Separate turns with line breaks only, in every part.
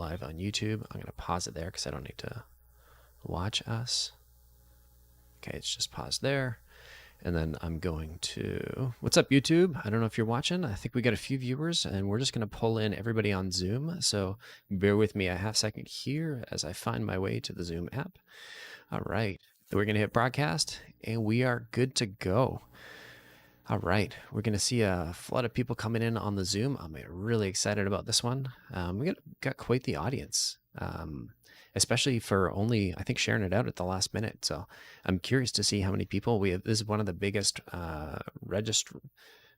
live on YouTube. I'm going to pause it there because I don't need to watch us. Okay, it's just paused there. And then I'm going to, what's up, YouTube? I don't know if you're watching. I think we got a few viewers, and we're just going to pull in everybody on Zoom. So bear with me a half second here as I find my way to the Zoom app. All right. We're going to hit broadcast, and we are good to go. All right. We're going to see a flood of people coming in on the Zoom. I'm really excited about this one. We got quite the audience. Especially for only, I think, sharing it out at the last minute. So I'm curious to see how many people we have. This is one of the biggest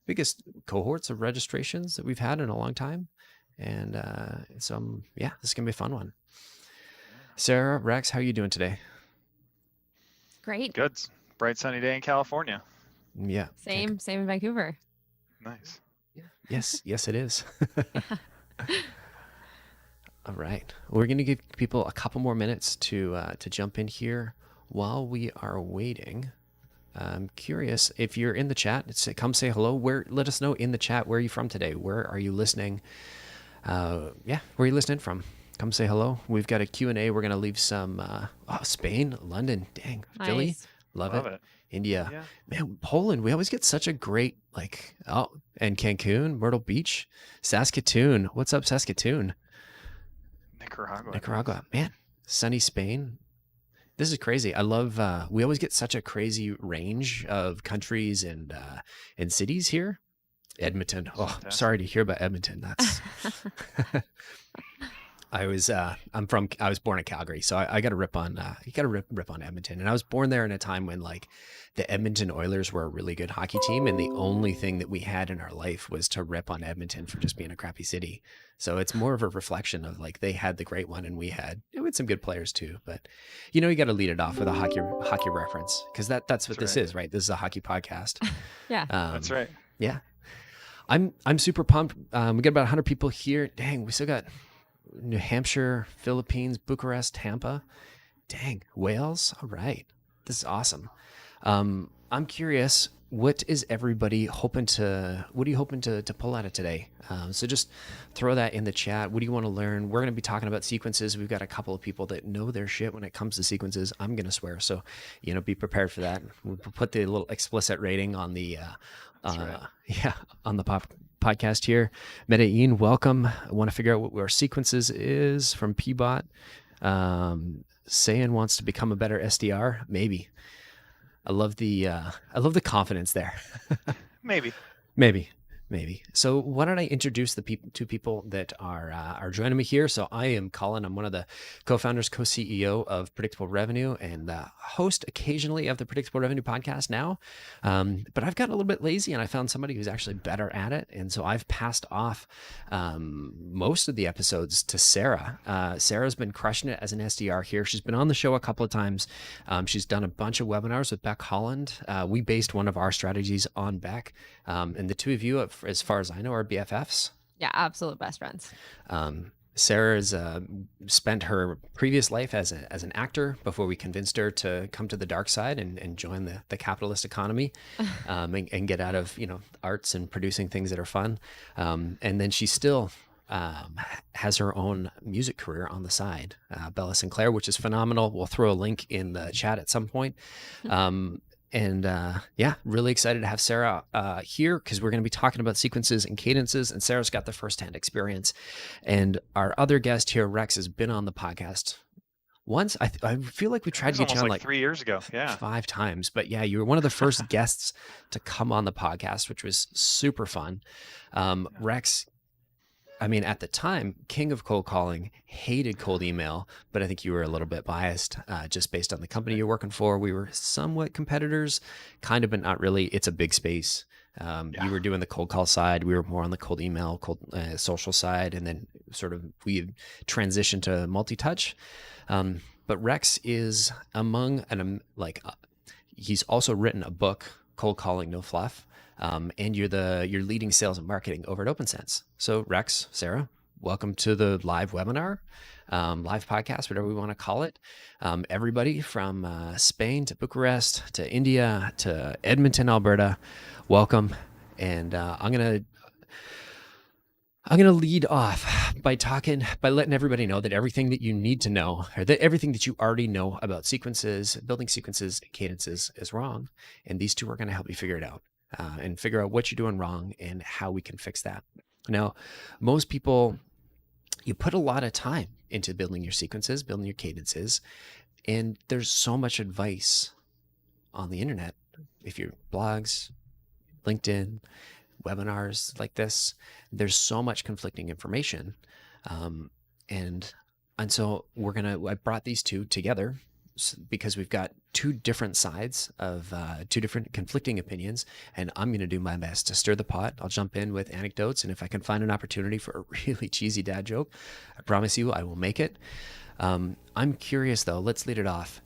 biggest cohorts of registrations that we've had in a long time. And so, yeah, this is going to be a fun one. Sarah, Rex, how are you doing today?
Great.
Good. Bright sunny day in California.
Yeah.
Same in Vancouver.
Nice.
Yes, it is. All right. We're going to give people a couple more minutes to jump in here while we are waiting. I'm curious if you're in the chat, come say hello. Let us know in the chat, where are you from today? Where are you listening? Where are you listening from? Come say hello. We've got a Q&A. We're going to leave some, Spain, London, dang,
Nice.
Philly, love it. India,
Yeah.
man, Poland. We always get such a great, and Cancun, Myrtle Beach, Saskatoon. What's up, Saskatoon? Nicaragua, man, sunny Spain. This is crazy. I love, we always get such a crazy range of countries and cities here. Edmonton. Oh,
Fantastic.
sorry to hear about Edmonton. That's, I was born in Calgary, so I got to rip on, rip on Edmonton. And I was born there in a time when the Edmonton Oilers were a really good hockey team. And the only thing that we had in our life was to rip on Edmonton for just being a crappy city. So it's more of a reflection of they had the great one and we had some good players too. But you got to lead it off with a hockey reference, because that's what this is, right? This is a hockey podcast.
Yeah.
That's right.
Yeah. I'm super pumped. We got about 100 people here. Dang, we still got New Hampshire, Philippines, Bucharest, Tampa. Dang, Wales. All right. This is awesome. I'm curious, what are you hoping to pull out of today? So just throw that in the chat. What do you want to learn? We're going to be talking about sequences. We've got a couple of people that know their shit when it comes to sequences. I'm going to swear. So, be prepared for that. We'll put the little explicit rating on the, on the podcast here. Medellin, welcome. I want to figure out what our sequences is from Pbot. Sayan wants to become a better SDR. Maybe. I love the confidence there. Maybe. So why don't I introduce the two people that are joining me here? So I am Colin. I'm one of the co-founders, co-CEO of Predictable Revenue, and host occasionally of the Predictable Revenue podcast now. But I've gotten a little bit lazy, and I found somebody who's actually better at it. And so I've passed off most of the episodes to Sarah. Sarah's been crushing it as an SDR here. She's been on the show a couple of times. She's done a bunch of webinars with Beck Holland. We based one of our strategies on Beck. And the two of you, as far as I know, are BFFs.
Yeah, absolute best friends.
Sarah's spent her previous life as an actor before we convinced her to come to the dark side and join the capitalist economy, and get out of arts and producing things that are fun. And then she still has her own music career on the side, Bella Sinclair, which is phenomenal. We'll throw a link in the chat at some point. And really excited to have Sarah here, because we're going to be talking about sequences and cadences, and Sarah's got the firsthand experience. And our other guest here, Rex, has been on the podcast once. I feel like we tried to get you on
3 years ago. Yeah.
5 times. But yeah, you were one of the first guests to come on the podcast, which was super fun. Rex, at the time, king of cold calling, hated cold email, but I think you were a little bit biased just based on the company you're working for. We were somewhat competitors, kind of, but not really. It's a big space. You were doing the cold call side. We were more on the cold email, cold social side, and then sort of we transitioned to multi-touch. But Rex is he's also written a book, Cold Calling No Fluff. And you're leading sales and marketing over at OpenSense. So Rex, Sarah, welcome to the live webinar, live podcast, whatever we want to call it. Everybody from Spain to Bucharest to India to Edmonton, Alberta, welcome. And I'm going to I'm going to lead off by letting everybody know that everything that you need to know, or that everything that you already know about sequences, building sequences, and cadences is wrong. And these two are going to help you figure it out and figure out what you're doing wrong and how we can fix that. Now, most people, you put a lot of time into building your sequences, building your cadences, and there's so much advice on the internet. If you're blogs, LinkedIn, webinars like this, there's so much conflicting information. Um, and so I brought these two together because we've got two different sides of two different conflicting opinions, and I'm going to do my best to stir the pot. I'll jump in with anecdotes, and if I can find an opportunity for a really cheesy dad joke, I promise you I will make it. I'm curious though, let's lead it off.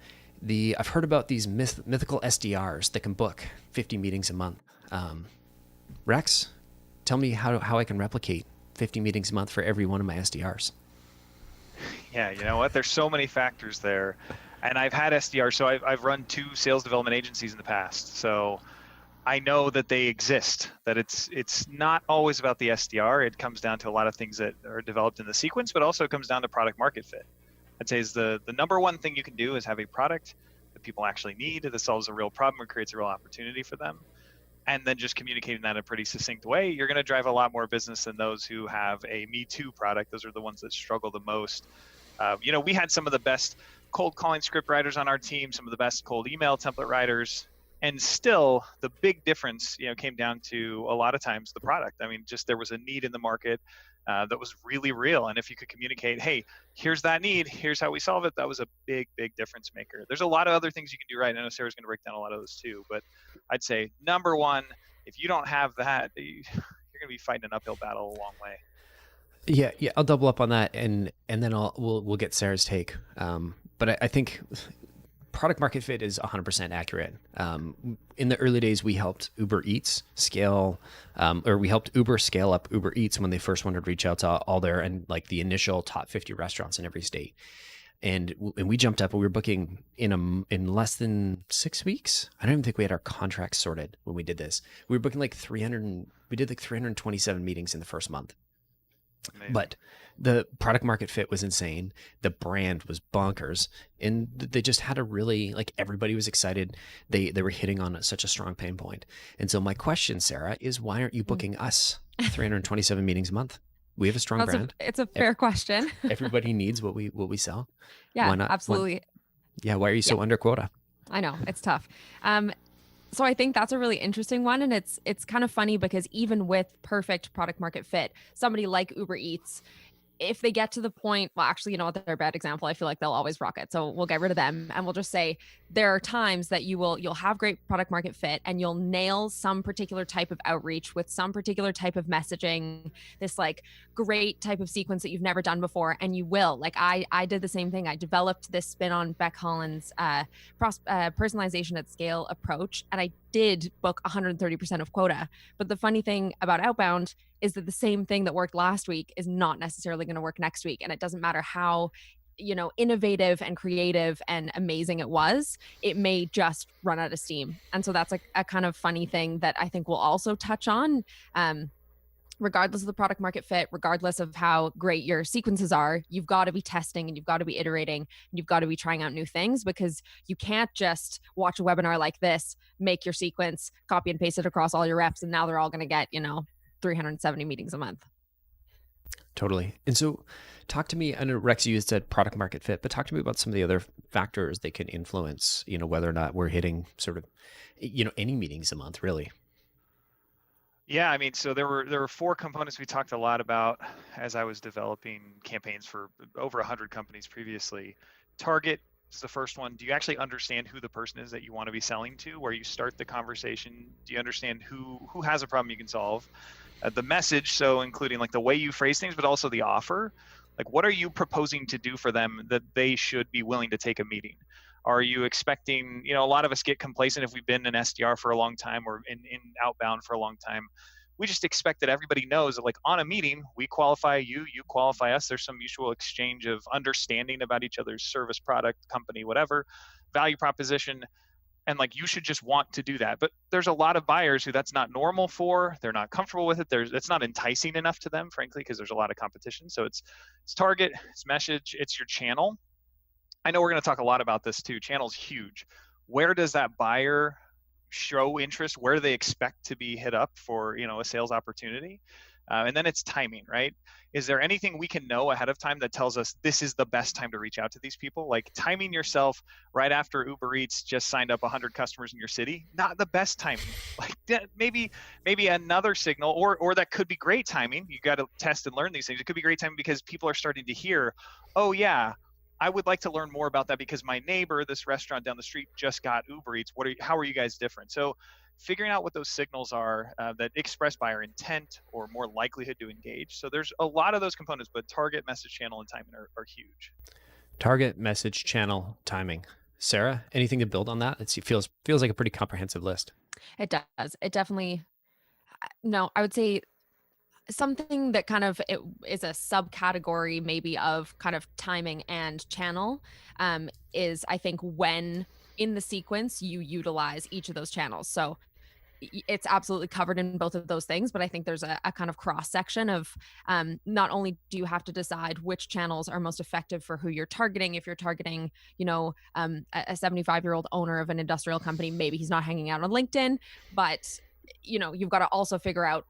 I've heard about these mythical SDRs that can book 50 meetings a month. Rex, tell me how I can replicate 50 meetings a month for every one of my SDRs.
Yeah, you know what? There's so many factors there. And I've had SDRs, so I've run 2 sales development agencies in the past. So I know that they exist, that it's not always about the SDR. It comes down to a lot of things that are developed in the sequence, but also it comes down to product market fit. I'd say is the number one thing you can do is have a product that people actually need, that solves a real problem or creates a real opportunity for them. And then just communicating that in a pretty succinct way, you're going to drive a lot more business than those who have a Me Too product. Those are the ones that struggle the most. We had some of the best cold calling script writers on our team, some of the best cold email template writers, and still the big difference, came down to a lot of times the product. I mean, just there was a need in the market that was really real, and if you could communicate, hey, here's that need, here's how we solve it, that was a big difference maker. There's a lot of other things you can do right. I know Sarah's going to break down a lot of those too, but I'd say number one, if you don't have that, you're going to be fighting an uphill battle a long way.
Yeah, I'll double up on that, and then we'll get Sarah's take. But I think product market fit is 100% accurate. In the early days, we helped Uber Eats scale, or we helped Uber scale up Uber Eats when they first wanted to reach out to all their and like the initial top 50 restaurants in every state. And we jumped up and we were booking in less than 6 weeks. I don't even think we had our contracts sorted when we did this. We were booking like 300. We did like 327 meetings in the first month.
Amazing.
But the product market fit was insane. The brand was bonkers, and they just had a really like everybody was excited. They were hitting on such a strong pain point. And so my question, Sarah, is why aren't you booking us 327 meetings a month? We have a strong brand.
It's a fair question.
Everybody needs what we sell.
Yeah,
Why not?
absolutely.
Why are you so under quota?
I know it's tough. So I think that's a really interesting one, and it's kind of funny because even with perfect product market fit, somebody like Uber Eats, if they get to the point, well, actually, you know what, they're a bad example. I feel like they'll always rock it. So we'll get rid of them and we'll just say there are times that you'll have great product market fit and you'll nail some particular type of outreach with some particular type of messaging, this like great type of sequence that you've never done before. And you will. Like I did the same thing. I developed this spin on Beck Holland's personalization at scale approach. And I did book 130% of quota. But the funny thing about Outbound is that the same thing that worked last week is not necessarily going to work next week. And it doesn't matter how, innovative and creative and amazing it was, it may just run out of steam. And so that's a kind of funny thing that I think we'll also touch on. Regardless of the product market fit, regardless of how great your sequences are, you've got to be testing and you've got to be iterating and you've got to be trying out new things, because you can't just watch a webinar like this, make your sequence, copy and paste it across all your reps, and now they're all going to get, 370 meetings a month.
Totally. And so talk to me, I know Rex, you said product market fit, but talk to me about some of the other factors that can influence, whether or not we're hitting sort of, any meetings a month, really.
Yeah, I mean, so there were 4 components we talked a lot about as I was developing campaigns for over 100 companies previously. Target is the first one. Do you actually understand who the person is that you want to be selling to? Where you start the conversation? Do you understand who has a problem you can solve? The message, so including like the way you phrase things, but also the offer. Like, what are you proposing to do for them that they should be willing to take a meeting? Are you expecting, a lot of us get complacent if we've been in SDR for a long time or in Outbound for a long time. We just expect that everybody knows that, like, on a meeting, we qualify you, you qualify us. There's some mutual exchange of understanding about each other's service, product, company, whatever, value proposition. and like you should just want to do that. But there's a lot of buyers who that's not normal for, they're not comfortable with it, it's not enticing enough to them, frankly, because there's a lot of competition. So it's target, it's message, it's your channel. I know we're going to talk a lot about this too. Channel's huge. Where does that buyer show interest? Where do they expect to be hit up for, a sales opportunity? And then it's timing, right? Is there anything we can know ahead of time that tells us this is the best time to reach out to these people? Like timing yourself right after Uber Eats just signed up 100 customers in your city, not the best timing. Like maybe another signal, or that could be great timing. You got to test and learn these things. It could be great timing because people are starting to hear, oh yeah, I would like to learn more about that because my neighbor, this restaurant down the street, just got Uber Eats. How are you guys different? So figuring out what those signals are that express buyer intent or more likelihood to engage. So there's a lot of those components, but target, message channel, and timing are huge.
Target, message channel, timing. Sarah, anything to build on that? It feels like a pretty comprehensive list.
It does. It definitely, no, I would say something that kind of it is a subcategory maybe of kind of timing and channel is I think when in the sequence you utilize each of those channels. So it's absolutely covered in both of those things, but I think there's a kind of cross section of not only do you have to decide which channels are most effective for who you're targeting. If you're targeting, a 75-year-old owner of an industrial company, maybe he's not hanging out on LinkedIn, but you've got to also figure out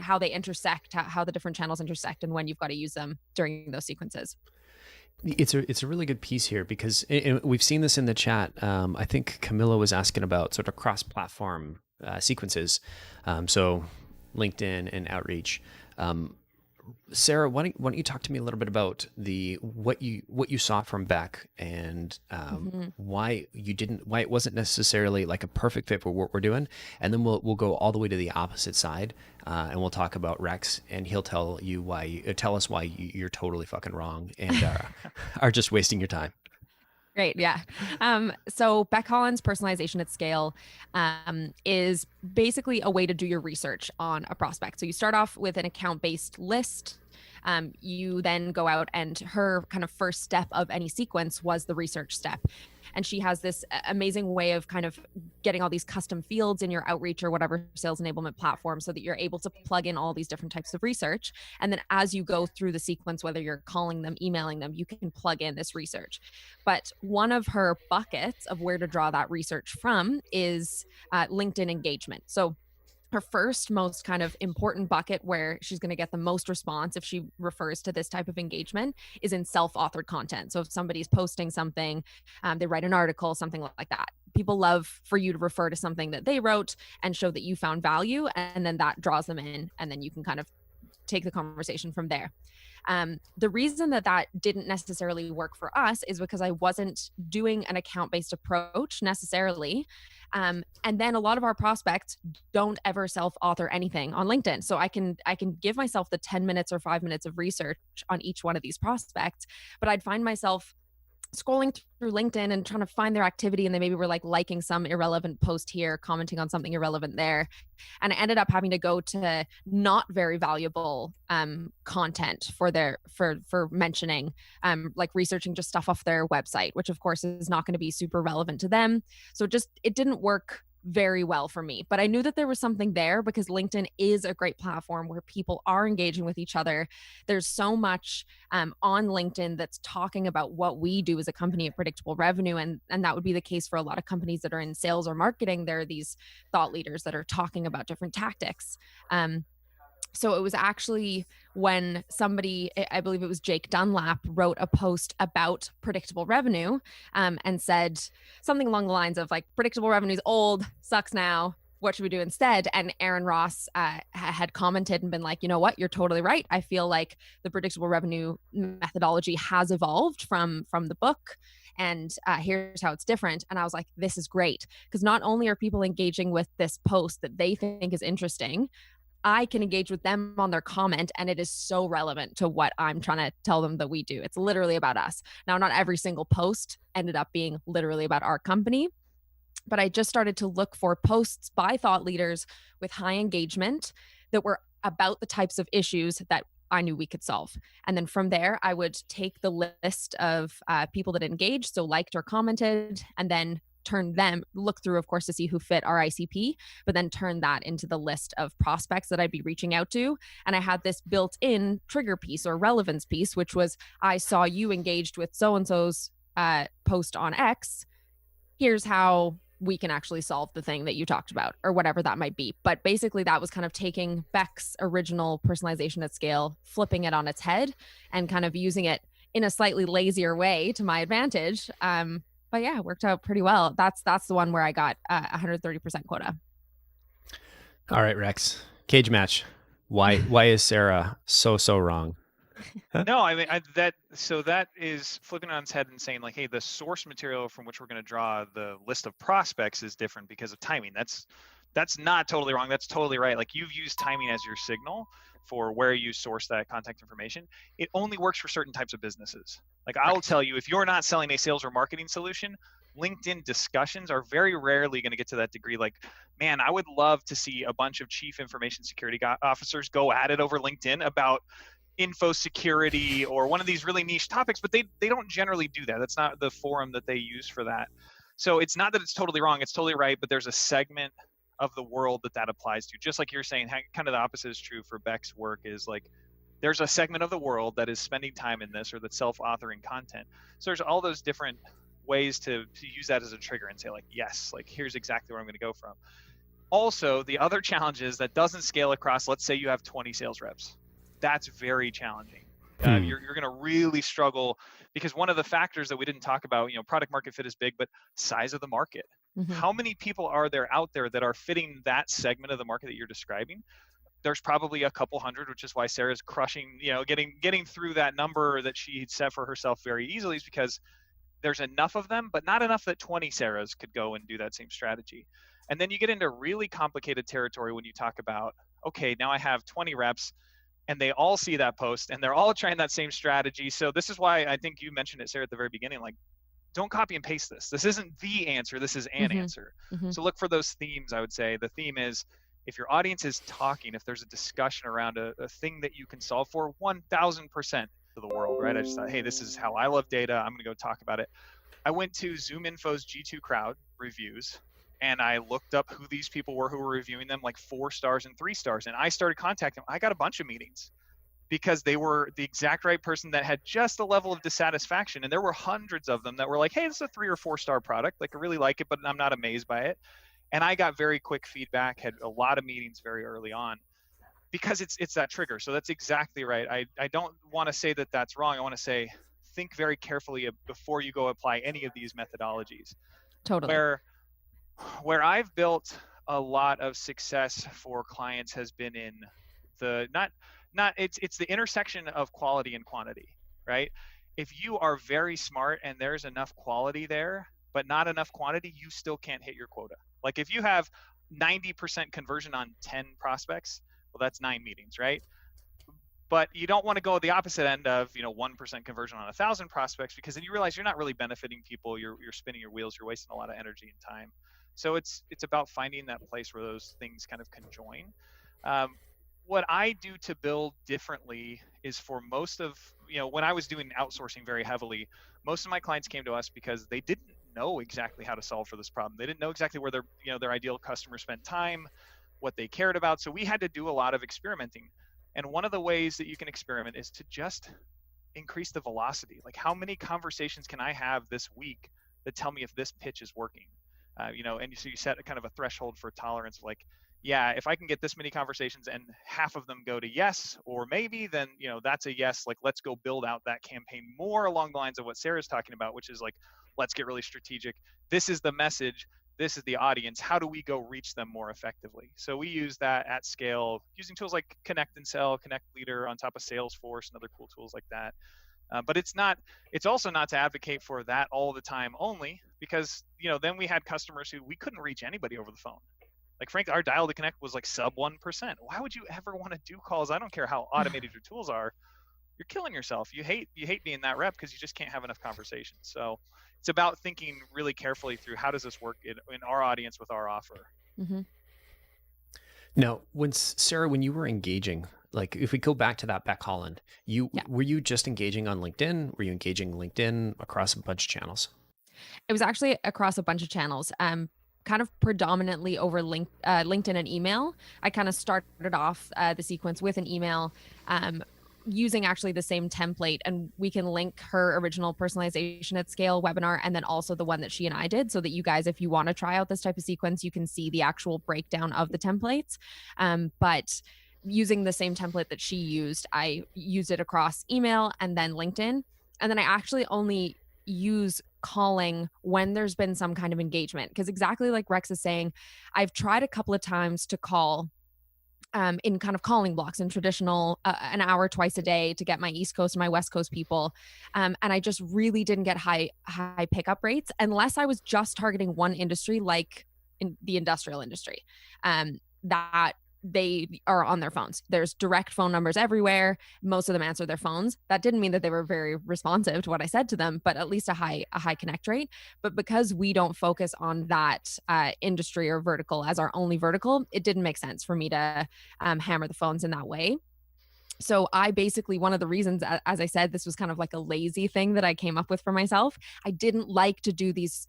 how they intersect, how the different channels intersect, and when you've got to use them during those sequences.
It's a really good piece here because we've seen this in the chat. I think Camilla was asking about sort of cross-platform sequences, so LinkedIn and outreach. Sarah, why don't you talk to me a little bit about what you saw from Beck and why it wasn't necessarily like a perfect fit for what we're doing, and then we'll go all the way to the opposite side, and we'll talk about Rex, and he'll tell us why you're totally fucking wrong and are just wasting your time.
Great. Yeah. So Beck Holland's Personalization at Scale is basically a way to do your research on a prospect. So you start off with an account-based list. You then go out, and her kind of first step of any sequence was the research step. And she has this amazing way of kind of getting all these custom fields in your outreach or whatever sales enablement platform so that you're able to plug in all these different types of research. And then as you go through the sequence, whether you're calling them, emailing them, you can plug in this research. But one of her buckets of where to draw that research from is LinkedIn engagement. So her first most kind of important bucket where she's going to get the most response if she refers to this type of engagement is in self-authored content. So if somebody's posting something, they write an article, something like that. People love for you to refer to something that they wrote and show that you found value, and then that draws them in, and then you can kind of take the conversation from there. The reason that didn't necessarily work for us is because I wasn't doing an account-based approach necessarily. And then a lot of our prospects don't ever self-author anything on LinkedIn. So I can give myself the 10 minutes or 5 minutes of research on each one of these prospects, but I'd find myself scrolling through LinkedIn and trying to find their activity, and they maybe were like liking some irrelevant post here, commenting on something irrelevant there. And I ended up having to go to not very valuable content for mentioning, like researching just stuff off their website, which of course is not going to be super relevant to them. So it didn't work very well for me. But I knew that there was something there because LinkedIn is a great platform where people are engaging with each other. There's so much on LinkedIn that's talking about what we do as a company at Predictable Revenue. And that would be the case for a lot of companies that are in sales or marketing. There are these thought leaders that are talking about different tactics. So it was actually when somebody, I believe it was Jake Dunlap, wrote a post about predictable revenue and said something along the lines of like, predictable revenue is old, sucks now. What should we do instead? And Aaron Ross had commented and been like, you know what, you're totally right. I feel like the predictable revenue methodology has evolved from the book. And here's how it's different. And I was like, this is great. Because not only are people engaging with this post that they think is interesting, I can engage with them on their comment, and it is so relevant to what I'm trying to tell them that we do. It's literally about us. Now, not every single post ended up being literally about our company, but I just started to look for posts by thought leaders with high engagement that were about the types of issues that I knew we could solve. And then from there, I would take the list of people that engaged, so liked or commented, and then look through, of course, to see who fit our ICP, but then turn that into the list of prospects that I'd be reaching out to. And I had this built in trigger piece or relevance piece, which was, I saw you engaged with so and so's post on X. Here's how we can actually solve the thing that you talked about, or whatever that might be. But basically, that was kind of taking Beck's original personalization at scale, flipping it on its head, and kind of using it in a slightly lazier way to my advantage. But yeah, it worked out pretty well. That's the one where I got 130% quota.
All right, Rex. Cage match. Why is Sarah so wrong?
No, I mean that is flipping on its head and saying like, hey, the source material from which we're going to draw the list of prospects is different because of timing. That's not totally wrong. That's totally right. Like, you've used timing as your signal for where you source that contact information. It only works for certain types of businesses. Like, I'll tell you, if you're not selling a sales or marketing solution, LinkedIn discussions are very rarely going to get to that degree. Like, man, I would love to see a bunch of chief information security officers go at it over LinkedIn about info security or one of these really niche topics, but they don't generally do that. That's not the forum that they use for that. So it's not that it's totally wrong, it's totally right, but there's a segment of the world that applies to. Just like you're saying, kind of the opposite is true for Beck's work, is like, there's a segment of the world that is spending time in this, or that's self-authoring content. So there's all those different ways to use that as a trigger and say like, yes, like, here's exactly where I'm going to go from. Also, the other challenge is that doesn't scale across, let's say you have 20 sales reps. That's very challenging. You're going to really struggle, because one of the factors that we didn't talk about, product market fit is big, but size of the market.
Mm-hmm.
How many people are there out there that are fitting that segment of the market that you're describing? There's probably a couple hundred, which is why Sarah's crushing, getting through that number that she set for herself very easily, is because there's enough of them, but not enough that 20 Sarahs could go and do that same strategy. And then you get into really complicated territory when you talk about, okay, now I have 20 reps, and they all see that post and they're all trying that same strategy. So this is why I think you mentioned it, Sarah, at the very beginning, like, don't copy and paste this. This isn't the answer. This is an answer. So look for those themes. I would say the theme is, if your audience is talking, if there's a discussion around a thing that you can solve for, 1000% of the world, right? I just thought, hey, this is how I love data. I'm going to go talk about it. I went to ZoomInfo's G2 Crowd reviews, and I looked up who these people were who were reviewing them, like 4 stars and 3 stars. And I started contacting them. I got a bunch of meetings because they were the exact right person that had just a level of dissatisfaction. And there were hundreds of them that were like, hey, this is a 3 or 4 star product. Like, I really like it, but I'm not amazed by it. And I got very quick feedback, had a lot of meetings very early on, because it's that trigger. So that's exactly right. I don't want to say that that's wrong. I want to say, think very carefully before you go apply any of these methodologies.
Totally.
Where I've built a lot of success for clients has been in the it's the intersection of quality and quantity, right? If you are very smart and there's enough quality there, but not enough quantity, you still can't hit your quota. Like, if you have 90% conversion on 10 prospects, well, that's 9 meetings, right? But you don't want to go the opposite end of 1% conversion on 1,000 prospects, because then you realize you're not really benefiting people. You're spinning your wheels. You're wasting a lot of energy and time. So it's about finding that place where those things kind of conjoin. What I do to build differently is, for most of when I was doing outsourcing very heavily, most of my clients came to us because they didn't know exactly how to solve for this problem. They didn't know exactly where their ideal customer spent time, what they cared about. So we had to do a lot of experimenting. And one of the ways that you can experiment is to just increase the velocity. Like, how many conversations can I have this week that tell me if this pitch is working? And so you set a kind of a threshold for tolerance. Like, yeah, if I can get this many conversations and half of them go to yes or maybe, then that's a yes. Like, let's go build out that campaign more along the lines of what Sarah's talking about, which is like, let's get really strategic. This is the message. This is the audience. How do we go reach them more effectively? So we use that at scale using tools like Connect and Sell, Connect Leader on top of Salesforce and other cool tools like that. But it's also not to advocate for that all the time only, because then we had customers who we couldn't reach anybody over the phone. Like, frankly, our dial to connect was like sub 1%. Why would you ever want to do calls? I don't care how automated your tools are. You're killing yourself. You hate being that rep because you just can't have enough conversations. So it's about thinking really carefully through, how does this work in our audience with our offer.
Now, Sarah, when you were engaging, like, if we go back to that Beck Holland, were you just engaging on LinkedIn? Were you engaging LinkedIn across a bunch of channels?
It was actually across a bunch of channels, kind of predominantly over LinkedIn and email. I kind of started off the sequence with an email, um, using actually the same template, and we can link her original personalization at scale webinar and then also the one that she and I did, so that you guys, if you want to try out this type of sequence, you can see the actual breakdown of the templates. But using the same template that she used, I used it across email and then LinkedIn. And then I actually only use calling when there's been some kind of engagement. Because exactly like Rex is saying, I've tried a couple of times to call, in kind of calling blocks in traditional, an hour twice a day to get my East Coast and my West Coast people, and I just really didn't get high pickup rates unless I was just targeting one industry, like in the industrial industry, that they are on their phones. There's direct phone numbers everywhere. Most of them answer their phones. That didn't mean that they were very responsive to what I said to them, but at least a high connect rate. But because we don't focus on that industry or vertical as our only vertical, it didn't make sense for me to hammer the phones in that way. So I basically, one of the reasons, as I said, this was kind of like a lazy thing that I came up with for myself. I didn't like to do these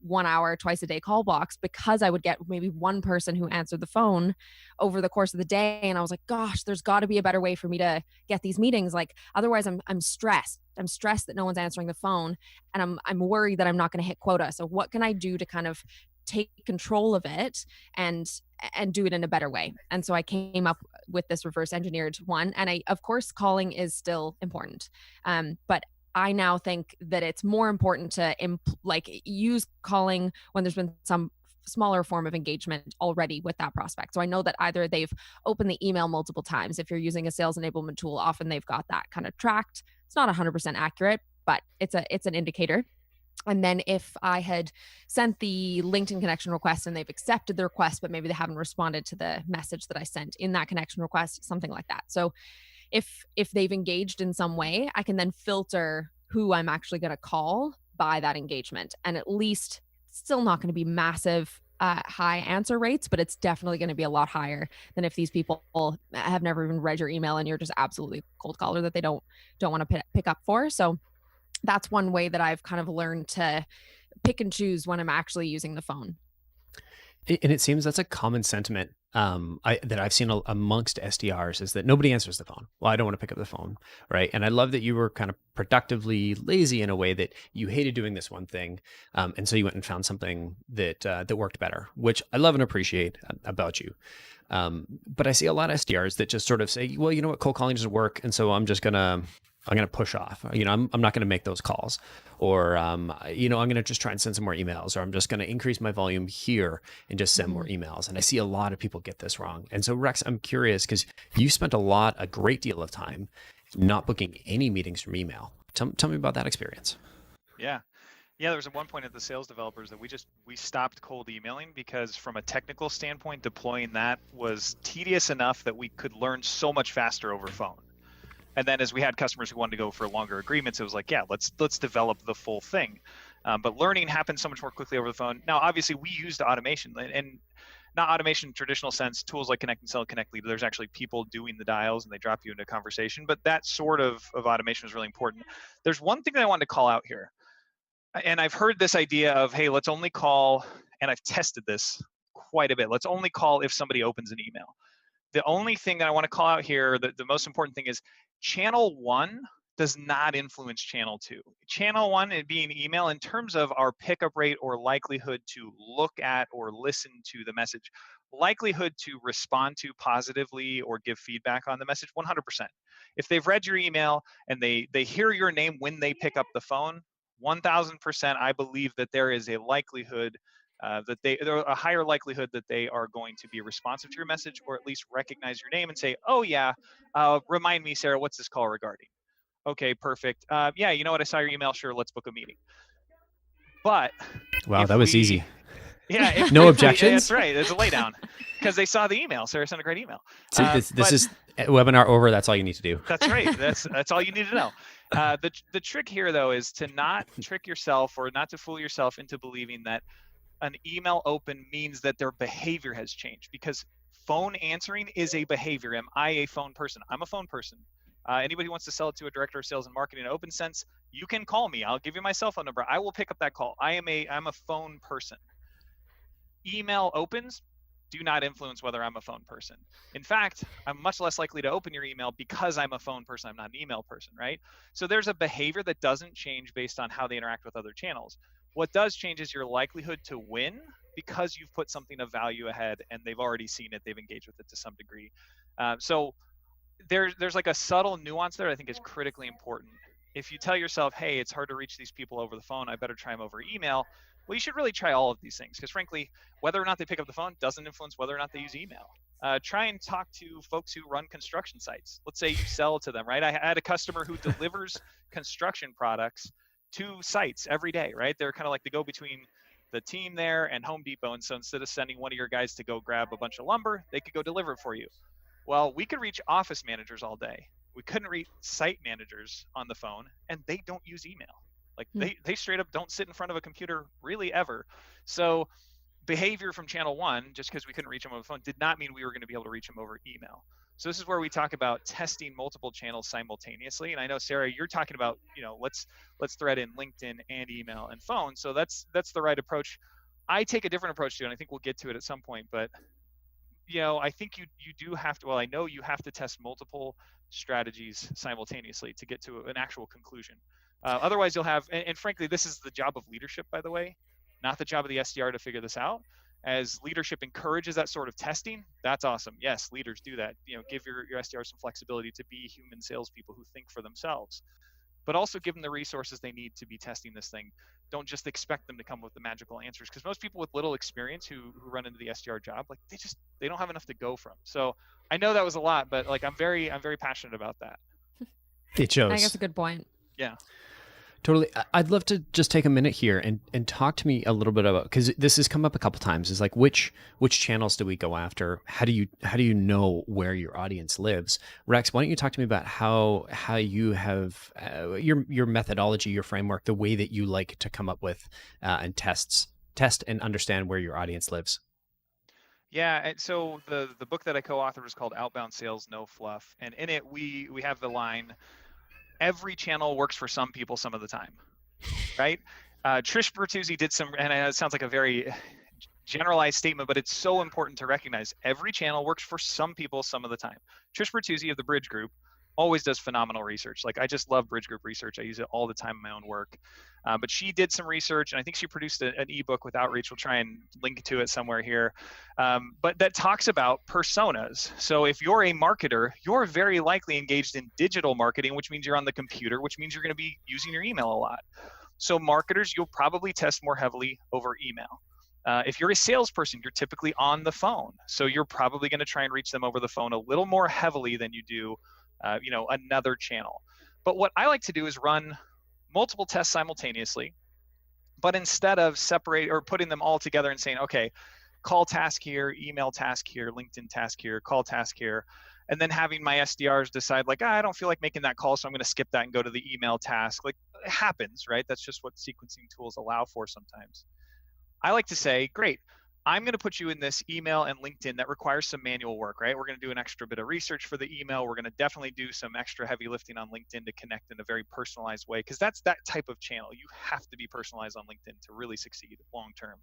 1 hour twice a day call blocks, because I would get maybe one person who answered the phone over the course of the day, and I was like, gosh, there's got to be a better way for me to get these meetings. Like otherwise, I'm stressed. I'm stressed that no one's answering the phone, and I'm worried that I'm not going to hit quota. So what can I do to kind of take control of it and do it in a better way? And so I came up with this reverse engineered one. And I, of course, calling is still important, but I now think that it's more important to like use calling when there's been some smaller form of engagement already with that prospect. So I know that either they've opened the email multiple times. If you're using a sales enablement tool, often they've got that kind of tracked. It's not 100% accurate, but it's an indicator. And then if I had sent the LinkedIn connection request and they've accepted the request, but maybe they haven't responded to the message that I sent in that connection request, something like that. So if they've engaged in some way, I can then filter who I'm actually going to call by that engagement. And at least still not going to be massive high answer rates, but it's definitely going to be a lot higher than if these people have never even read your email and you're just absolutely cold caller that they don't want to pick up for. So that's one way that I've kind of learned to pick and choose when I'm actually using the phone.
And it seems that's a common sentiment that I've seen amongst SDRs, is that nobody answers the phone. Well, I don't want to pick up the phone, right? And I love that you were kind of productively lazy in a way that you hated doing this one thing, and so you went and found something that worked better, which I love and appreciate about you. But I see a lot of SDRs that just sort of say, well, you know what, cold calling doesn't work, and so I'm gonna push off. I'm not gonna make those calls, or I'm gonna just try and send some more emails, or I'm just gonna increase my volume here and just send more emails. And I see a lot of people get this wrong. And so Rex, I'm curious, because you spent a great deal of time not booking any meetings from email. Tell me about that experience.
Yeah. Yeah, there was at one point at the sales developers that we stopped cold emailing, because from a technical standpoint, deploying that was tedious enough that we could learn so much faster over phone. And then as we had customers who wanted to go for longer agreements, it was like, yeah, let's develop the full thing. But learning happens so much more quickly over the phone. Now, obviously, we used automation, and not automation in traditional sense, tools like Connect and Sell, Connect Lead. There's actually people doing the dials and they drop you into a conversation. But that sort of automation is really important. There's one thing that I wanted to call out here. And I've heard this idea of, hey, let's only call, and I've tested this quite a bit. Let's only call if somebody opens an email. The only thing that I want to call out here, the most important thing is channel one does not influence channel two. Channel one, it being email, in terms of our pickup rate or likelihood to look at or listen to the message, likelihood to respond to positively or give feedback on the message, 100%. If they've read your email and they hear your name when they pick up the phone, 1000%, I believe that there is a likelihood a higher likelihood that they are going to be responsive to your message, or at least recognize your name and say, oh yeah, remind me, Sarah, what's this call regarding? Okay, perfect. Yeah, you know what? I saw your email. Sure, let's book a meeting. But
Wow, that
if
was
we,
easy.
yeah,
No
if we,
objections.
that's right. It's a laydown because they saw the email. Sarah sent a great email.
So this
But
is webinar over. That's all you need to do.
that's right. That's all you need to know. The trick here, though, is to not trick yourself or not to fool yourself into believing that an email open means that their behavior has changed, because phone answering is a behavior. Am I a phone person? I'm a phone person. Anybody who wants to sell it to a director of sales and marketing at OpenSense, you can call me. I'll give you my cell phone number. I will pick up that call. I'm a phone person. Email opens do not influence whether I'm a phone person. In fact, I'm much less likely to open your email because I'm a phone person. I'm not an email person, right? So there's a behavior that doesn't change based on how they interact with other channels. What does change is your likelihood to win because you've put something of value ahead and they've already seen it, they've engaged with it to some degree. So there's like a subtle nuance there I think is critically important. If you tell yourself, hey, it's hard to reach these people over the phone, I better try them over email, well, you should really try all of these things because frankly, whether or not they pick up the phone doesn't influence whether or not they use email. Try and talk to folks who run construction sites. Let's say you sell to them, right? I had a customer who delivers construction products to sites every day, right? They're kind of like the go-between the team there and Home Depot. And so instead of sending one of your guys to go grab a bunch of lumber, they could go deliver it for you. Well, we could reach office managers all day. We couldn't reach site managers on the phone, and they don't use email. Like they straight up don't sit in front of a computer really ever. So behavior from channel one, just because we couldn't reach them over the phone, did not mean we were going to be able to reach them over email. So this is where we talk about testing multiple channels simultaneously. And I know, Sarah, you're talking about, let's thread in LinkedIn and email and phone. So that's the right approach. I take a different approach to it, and I think we'll get to it at some point. But I think you do have to, well, I know you have to test multiple strategies simultaneously to get to an actual conclusion. Otherwise you'll have, and frankly, this is the job of leadership, by the way, not the job of the SDR to figure this out. As leadership encourages that sort of testing, that's awesome. Yes, leaders do that. Give your SDR some flexibility to be human salespeople who think for themselves, but also give them the resources they need to be testing this thing. Don't just expect them to come with the magical answers, because most people with little experience who run into the SDR job, like they don't have enough to go from. So I know that was a lot, but like I'm very passionate about that.
It shows.
I think that's a good point.
Yeah.
Totally. I'd love to just take a minute here and talk to me a little bit about, because this has come up a couple times, is like which channels do we go after? How do you know where your audience lives? Rex, why don't you talk to me about how you have your methodology, your framework, the way that you like to come up with and test and understand where your audience lives?
Yeah, and so the book that I co-authored was called Outbound Sales No Fluff, and in it we have the line, every channel works for some people some of the time, right? Trish Bertuzzi did some, and it sounds like a very generalized statement, but it's so important to recognize every channel works for some people some of the time. Trish Bertuzzi of the Bridge Group always does phenomenal research. Like I just love Bridge Group research. I use it all the time in my own work. But she did some research, and I think she produced an ebook with Outreach. We'll try and link to it somewhere here. But that talks about personas. So if you're a marketer, you're very likely engaged in digital marketing, which means you're on the computer, which means you're going to be using your email a lot. So marketers, you'll probably test more heavily over email. If you're a salesperson, you're typically on the phone. So you're probably going to try and reach them over the phone a little more heavily than you do another channel. But what I like to do is run multiple tests simultaneously, but instead of separate or putting them all together and saying, okay, call task here, email task here, LinkedIn task here, call task here, and then having my SDRs decide like, I don't feel like making that call, so I'm going to skip that and go to the email task. Like it happens, right? That's just what sequencing tools allow for sometimes. I like to say, great, I'm going to put you in this email and LinkedIn that requires some manual work, right? We're going to do an extra bit of research for the email. We're going to definitely do some extra heavy lifting on LinkedIn to connect in a very personalized way, because that's that type of channel. You have to be personalized on LinkedIn to really succeed long term.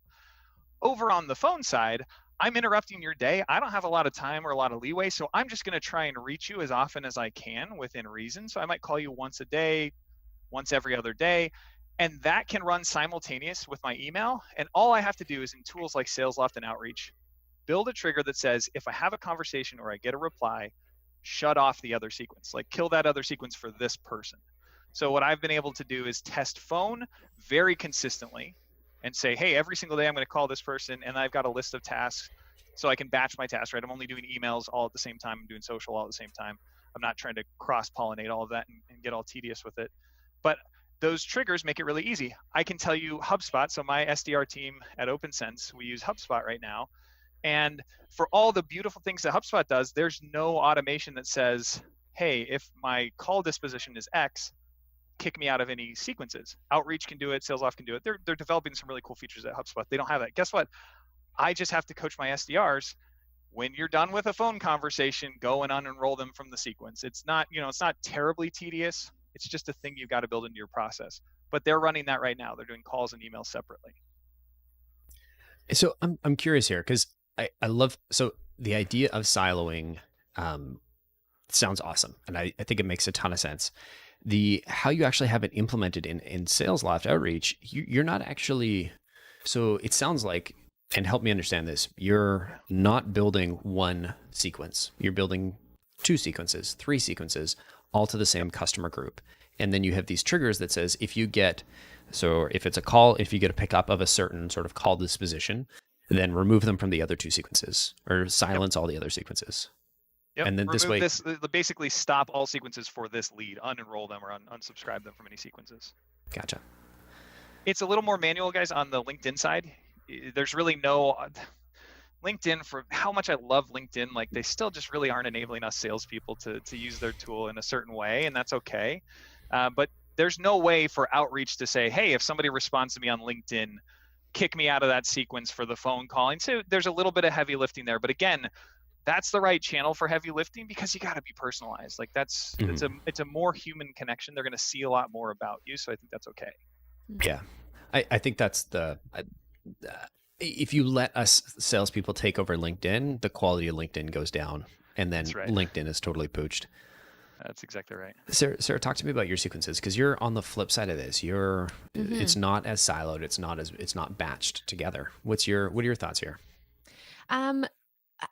Over on the phone side, I'm interrupting your day. I don't have a lot of time or a lot of leeway, so I'm just going to try and reach you as often as I can within reason. So I might call you once a day, once every other day. And that can run simultaneous with my email. And all I have to do is in tools like SalesLoft and Outreach, build a trigger that says, if I have a conversation or I get a reply, shut off the other sequence, like kill that other sequence for this person. So what I've been able to do is test phone very consistently and say, hey, every single day I'm going to call this person, and I've got a list of tasks so I can batch my tasks, right? I'm only doing emails all at the same time. I'm doing social all at the same time. I'm not trying to cross-pollinate all of that and get all tedious with it. But those triggers make it really easy. I can tell you HubSpot. So my SDR team at OpenSense, we use HubSpot right now. And for all the beautiful things that HubSpot does, there's no automation that says, hey, if my call disposition is X, kick me out of any sequences. Outreach can do it. SalesLoft can do it. They're developing some really cool features at HubSpot. They don't have that. Guess what? I just have to coach my SDRs. when you're done with a phone conversation, go and unenroll them from the sequence. It's not, it's not terribly tedious. It's just a thing you've got to build into your process. But they're running that right now. They're doing calls and emails separately.
So I'm curious here because I love so the idea of siloing sounds awesome, and I think it makes a ton of sense. The how you actually have it implemented in Sales Loft Outreach, you're not actually. So it sounds like, and help me understand this. You're not building one sequence. You're building two sequences, three sequences, all to the same customer group, and then you have these triggers that says if you get so if it's a call, if you get a pickup of a certain sort of call disposition, then remove them from the other two sequences or
Yep.
silence all the other sequences.
Yep.
And then this
Remove
way,
this, basically stop all sequences for this lead, unenroll them or unsubscribe them from any sequences.
gotcha.
It's a little more manual, guys, on the LinkedIn side. There's really no LinkedIn, for how much I love LinkedIn, like they still just really aren't enabling us salespeople to use their tool in a certain way, and that's okay. But there's no way for outreach to say, hey, if somebody responds to me on LinkedIn, kick me out of that sequence for the phone calling. So there's a little bit of heavy lifting there. But again, that's the right channel for heavy lifting because you got to be personalized. Like it's a more human connection. They're going to see a lot more about you. So I think that's okay.
Yeah, I think that's if you let us salespeople take over LinkedIn, the quality of LinkedIn goes down, and then
That's right.
LinkedIn is totally pooched.
That's exactly right.
Sarah, talk to me about your sequences because you're on the flip side of this. It's not as siloed. It's not batched together. What are your thoughts here?
Um,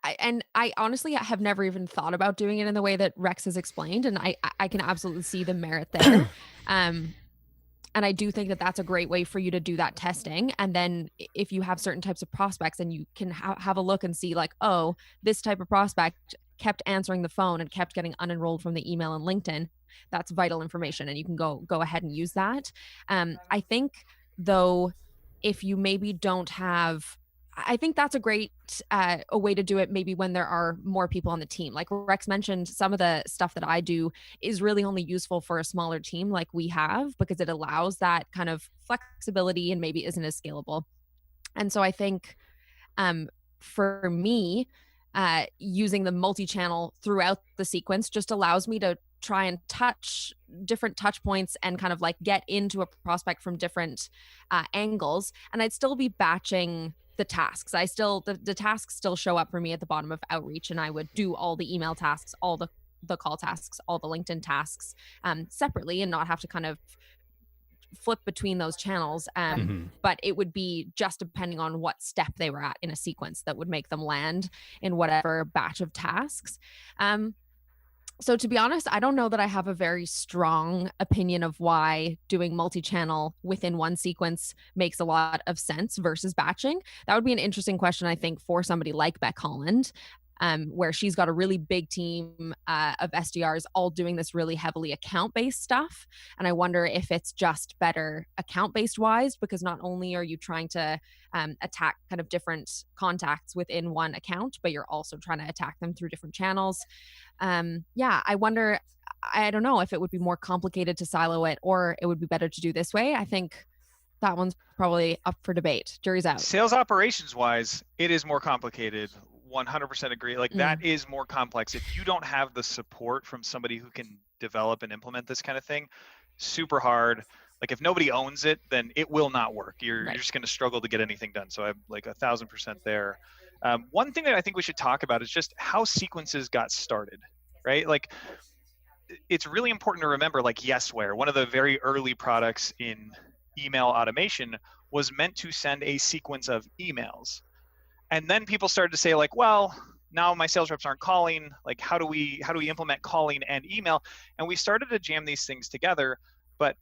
I honestly have never even thought about doing it in the way that Rex has explained, and I can absolutely see the merit there. Um, and I do think that that's a great way for you to do that testing. And then if you have certain types of prospects and you can have a look and see like, oh, this type of prospect kept answering the phone and kept getting unenrolled from the email and LinkedIn, that's vital information. And you can go ahead and use that. I think though, if you maybe don't have I think that's a great a way to do it maybe when there are more people on the team. Like Rex mentioned, some of the stuff that I do is really only useful for a smaller team like we have because it allows that kind of flexibility and maybe isn't as scalable. And so I think um, for me, using the multi-channel throughout the sequence just allows me to try and touch different touch points and kind of like get into a prospect from different angles. And I'd still be batching the tasks. The tasks still show up for me at the bottom of outreach, and I would do all the email tasks, all the call tasks, all the LinkedIn tasks separately, and not have to kind of flip between those channels. But it would be just depending on what step they were at in a sequence that would make them land in whatever batch of tasks. So to be honest, I don't know that I have a very strong opinion of why doing multi-channel within one sequence makes a lot of sense versus batching. That would be an interesting question, I think, for somebody like Beck Holland, where she's got a really big team of SDRs all doing this really heavily account-based stuff. And I wonder if it's just better account-based wise, because not only are you trying to attack kind of different contacts within one account, but you're also trying to attack them through different channels. Yeah, I wonder, I don't know if it would be more complicated to silo it or it would be better to do this way. I think that one's probably up for debate. Jury's out.
Sales operations wise, it is more complicated. 100% agree. Like that is more complex. If you don't have the support from somebody who can develop and implement this kind of thing, super hard. Like if nobody owns it, then it will not work. You're just going to struggle to get anything done. So I'm like 1,000% there. One thing that I think we should talk about is just how sequences got started, right? Like it's really important to remember, like Yesware, one of the very early products in email automation, was meant to send a sequence of emails. And then people started to say like, well, now my sales reps aren't calling. Like, how do we implement calling and email? And we started to jam these things together. But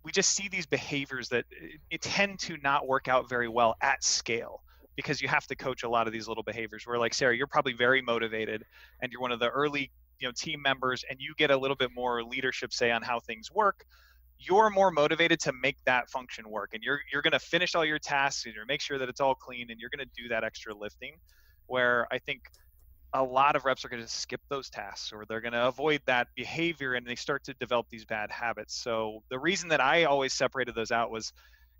we just see these behaviors that it tend to not work out very well at scale, because you have to coach a lot of these little behaviors where, like, Sarah, you're probably very motivated and you're one of the early team members, and you get a little bit more leadership say on how things work. You're more motivated to make that function work, and you're going to finish all your tasks and you're make sure that it's all clean, and you're going to do that extra lifting, where I think a lot of reps are going to skip those tasks, or they're going to avoid that behavior, and they start to develop these bad habits. So the reason that I always separated those out was,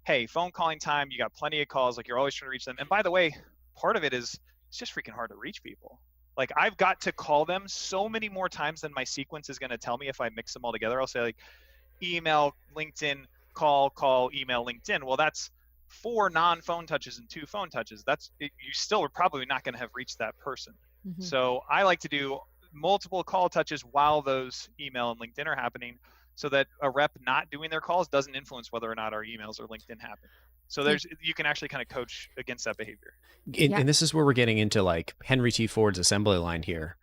hey, phone calling time, you got plenty of calls, like you're always trying to reach them. And by the way, part of it is it's just freaking hard to reach people. Like I've got to call them so many more times than my sequence is going to tell me if I mix them all together. I'll say like email, LinkedIn, call, email, LinkedIn. Well, that's 4 non-phone touches and 2 phone touches. You still are probably not going to have reached that person.
Mm-hmm.
So I like to do multiple call touches while those email and LinkedIn are happening, so that a rep not doing their calls doesn't influence whether or not our emails or LinkedIn happen. So you can actually kind of coach against that behavior.
And this is where we're getting into like Henry T. Ford's assembly line here.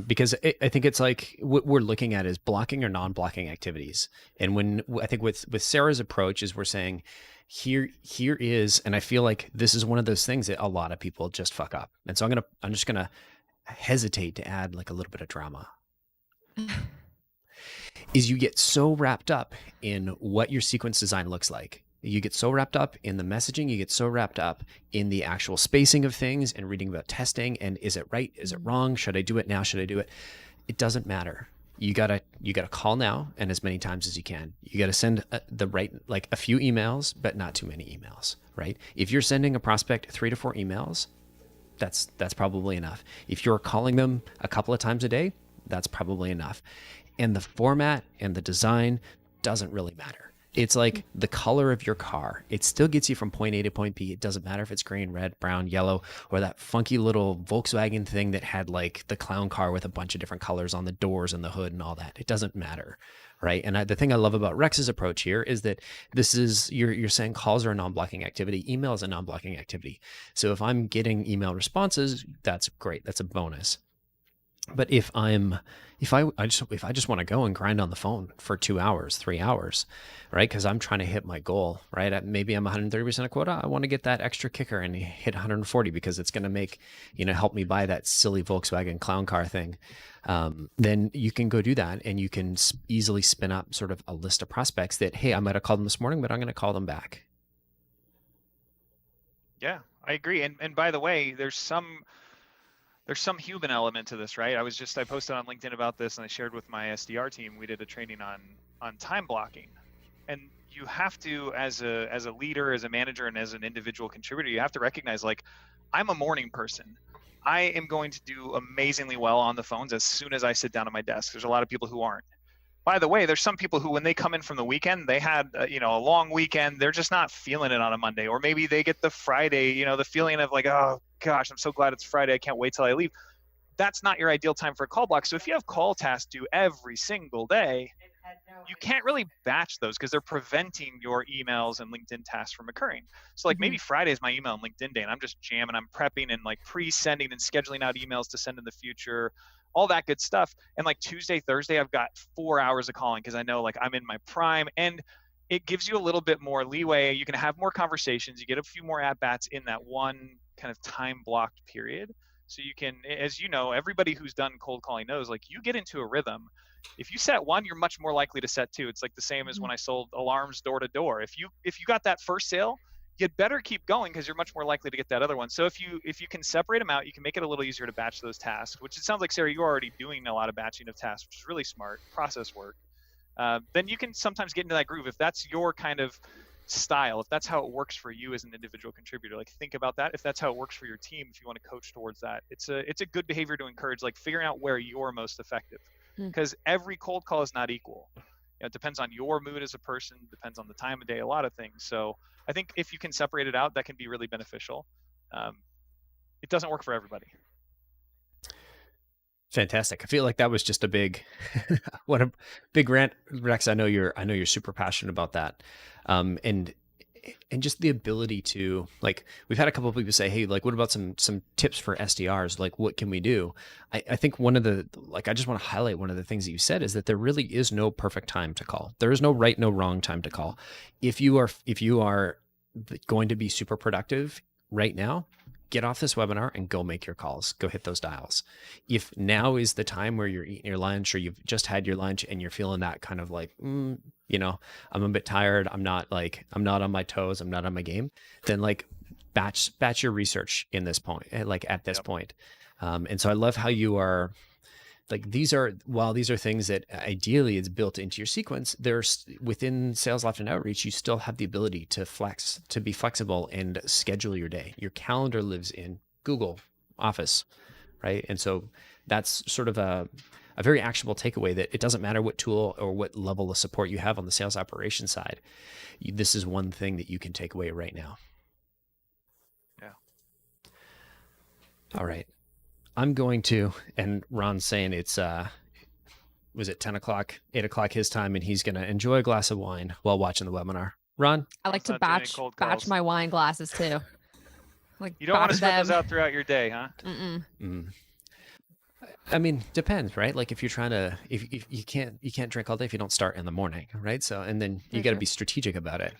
Because I think it's like what we're looking at is blocking or non-blocking activities. And when I think with Sarah's approach is we're saying here is, and I feel like this is one of those things that a lot of people just fuck up. And so I'm just gonna hesitate to add like a little bit of drama. Is you get so wrapped up in what your sequence design looks like. You get so wrapped up in the messaging, you get so wrapped up in the actual spacing of things and reading about testing and is it right? Is it wrong? Should I do it now? Should I do it? It doesn't matter. You gotta call now and as many times as you can. You gotta send like a few emails, but not too many emails, right? If you're sending a prospect 3 to 4 emails, that's probably enough. If you're calling them a couple of times a day, that's probably enough. And the format and the design doesn't really matter. It's like the color of your car. It still gets you from point A to point B. It doesn't matter if it's green, red, brown, yellow, or that funky little Volkswagen thing that had like the clown car with a bunch of different colors on the doors and the hood and all that. It doesn't matter, right? And the thing I love about Rex's approach here is that this is, you're saying calls are a non-blocking activity. Email is a non-blocking activity. So if I'm getting email responses, that's great. That's a bonus. But if I just want to go and grind on the phone for 2 hours, 3 hours, right? Because I'm trying to hit my goal, right? Maybe I'm 130% of quota. I want to get that extra kicker and hit 140 because it's going to make, help me buy that silly Volkswagen clown car thing. Then you can go do that and you can easily spin up sort of a list of prospects that, hey, I might have called them this morning, but I'm going to call them back.
Yeah, I agree. And by the way, there's some human element to this, right? I posted on LinkedIn about this and I shared with my SDR team. We did a training on time blocking. And you have to, as a leader, as a manager, and as an individual contributor, you have to recognize, like, I'm a morning person. I am going to do amazingly well on the phones as soon as I sit down at my desk. There's a lot of people who aren't. By the way, there's some people who, when they come in from the weekend, they had a long weekend. They're just not feeling it on a Monday, or maybe they get the Friday, the feeling of like, oh gosh, I'm so glad it's Friday. I can't wait till I leave. That's not your ideal time for a call block. So if you have call tasks due every single day, you can't really batch those because they're preventing your emails and LinkedIn tasks from occurring. So like maybe Friday is my email and LinkedIn day and I'm just jamming, I'm prepping and like pre-sending and scheduling out emails to send in the future, all that good stuff. And like Tuesday, Thursday, I've got 4 hours of calling because I know like I'm in my prime, and it gives you a little bit more leeway. You can have more conversations. You get a few more at-bats in that one kind of time blocked period. So you can, as you know, everybody who's done cold calling knows, like, you get into a rhythm. If you set one, you're much more likely to set two. It's like the same as when I sold alarms door to door. If you got that first sale, you'd better keep going because you're much more likely to get that other one. So if you can separate them out, you can make it a little easier to batch those tasks, which it sounds like, Sarah, you're already doing a lot of batching of tasks, which is really smart process work. Then you can sometimes get into that groove. If that's your kind of style, if that's how it works for you as an individual contributor, like, think about that. If that's how it works for your team, if you want to coach towards that, it's a good behavior to encourage, like figuring out where you're most effective, because every cold call is not equal. It depends on your mood as a person, depends on the time of day, a lot of things. So I think if you can separate it out, that can be really beneficial. It doesn't work for everybody.
Fantastic. I feel like that was just a big, what a big rant, Rex. I know you're super passionate about that. And just the ability to, like, we've had a couple of people say, hey, like, what about some tips for SDRs? Like, what can we do? I think one of the, like, I just want to highlight one of the things that you said is that there really is no perfect time to call. There is no right, no wrong time to call. If you are going to be super productive right now, get off this webinar and go make your calls. Go hit those dials. If now is the time where you're eating your lunch or you've just had your lunch and you're feeling that kind of like, I'm a bit tired. I'm not on my toes. I'm not on my game. Then like batch your research in this point, like at this point. And so I love how you are, like, while these are things that ideally it's built into your sequence, there's within Sales Loft and Outreach, you still have the ability to be flexible and schedule your day. Your calendar lives in Google, office, right? And so that's sort of a very actionable takeaway that it doesn't matter what tool or what level of support you have on the sales operation side. This is one thing that you can take away right now.
Yeah.
All right. I'm going to, and Ron's saying it's, was it 10 o'clock, 8 o'clock his time, and he's going to enjoy a glass of wine while watching the webinar. Ron?
I like
Let's
to
not do any
batch
cold
batch
calls.
my wine glasses too. Like
You don't want to
batch
spread those
them.
out throughout your day, huh?
I mean, depends, right? Like if you're trying to, if you can't drink all day if you don't start in the morning, right? So, and then you
Very
got to
true.
be strategic about it.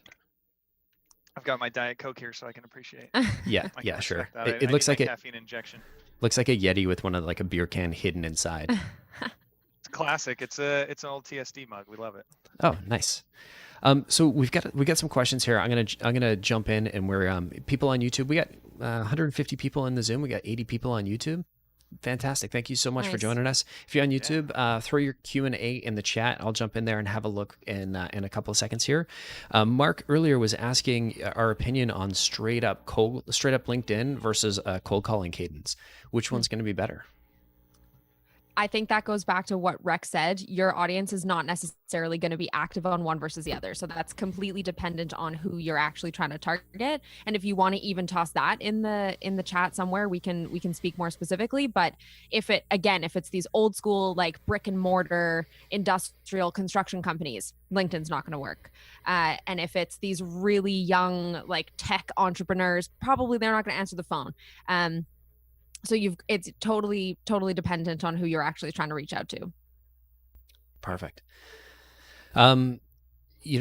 I've got my Diet Coke here so I can appreciate.
Yeah,
I
yeah,
can
sure.
respect that.
It
I
looks
need
like
my
it
caffeine injection.
looks like a Yeti with one of like a beer can hidden inside.
It's classic. It's an old TSD mug. We love it.
Oh, nice. So we've got some questions here. I'm gonna jump in, and we're people on YouTube. We got 150 people in the Zoom. We got 80 people on YouTube. Fantastic. Thank you so much for
Nice.
joining us. If you're on YouTube, throw your Q&A in the chat. I'll jump in there and have a look in a couple of seconds here. Mark earlier was asking our opinion on straight up LinkedIn versus cold calling cadence. Which one's going to be better?
I think that goes back to what Rex said. Your audience is not necessarily going to be active on one versus the other. So that's completely dependent on who you're actually trying to target. And if you want to even toss that in the chat somewhere, we can speak more specifically. But if it's these old school like brick and mortar industrial construction companies, LinkedIn's not going to work. And if it's these really young like tech entrepreneurs, probably they're not going to answer the phone. So it's totally dependent on who you're actually trying to reach out to.
Perfect.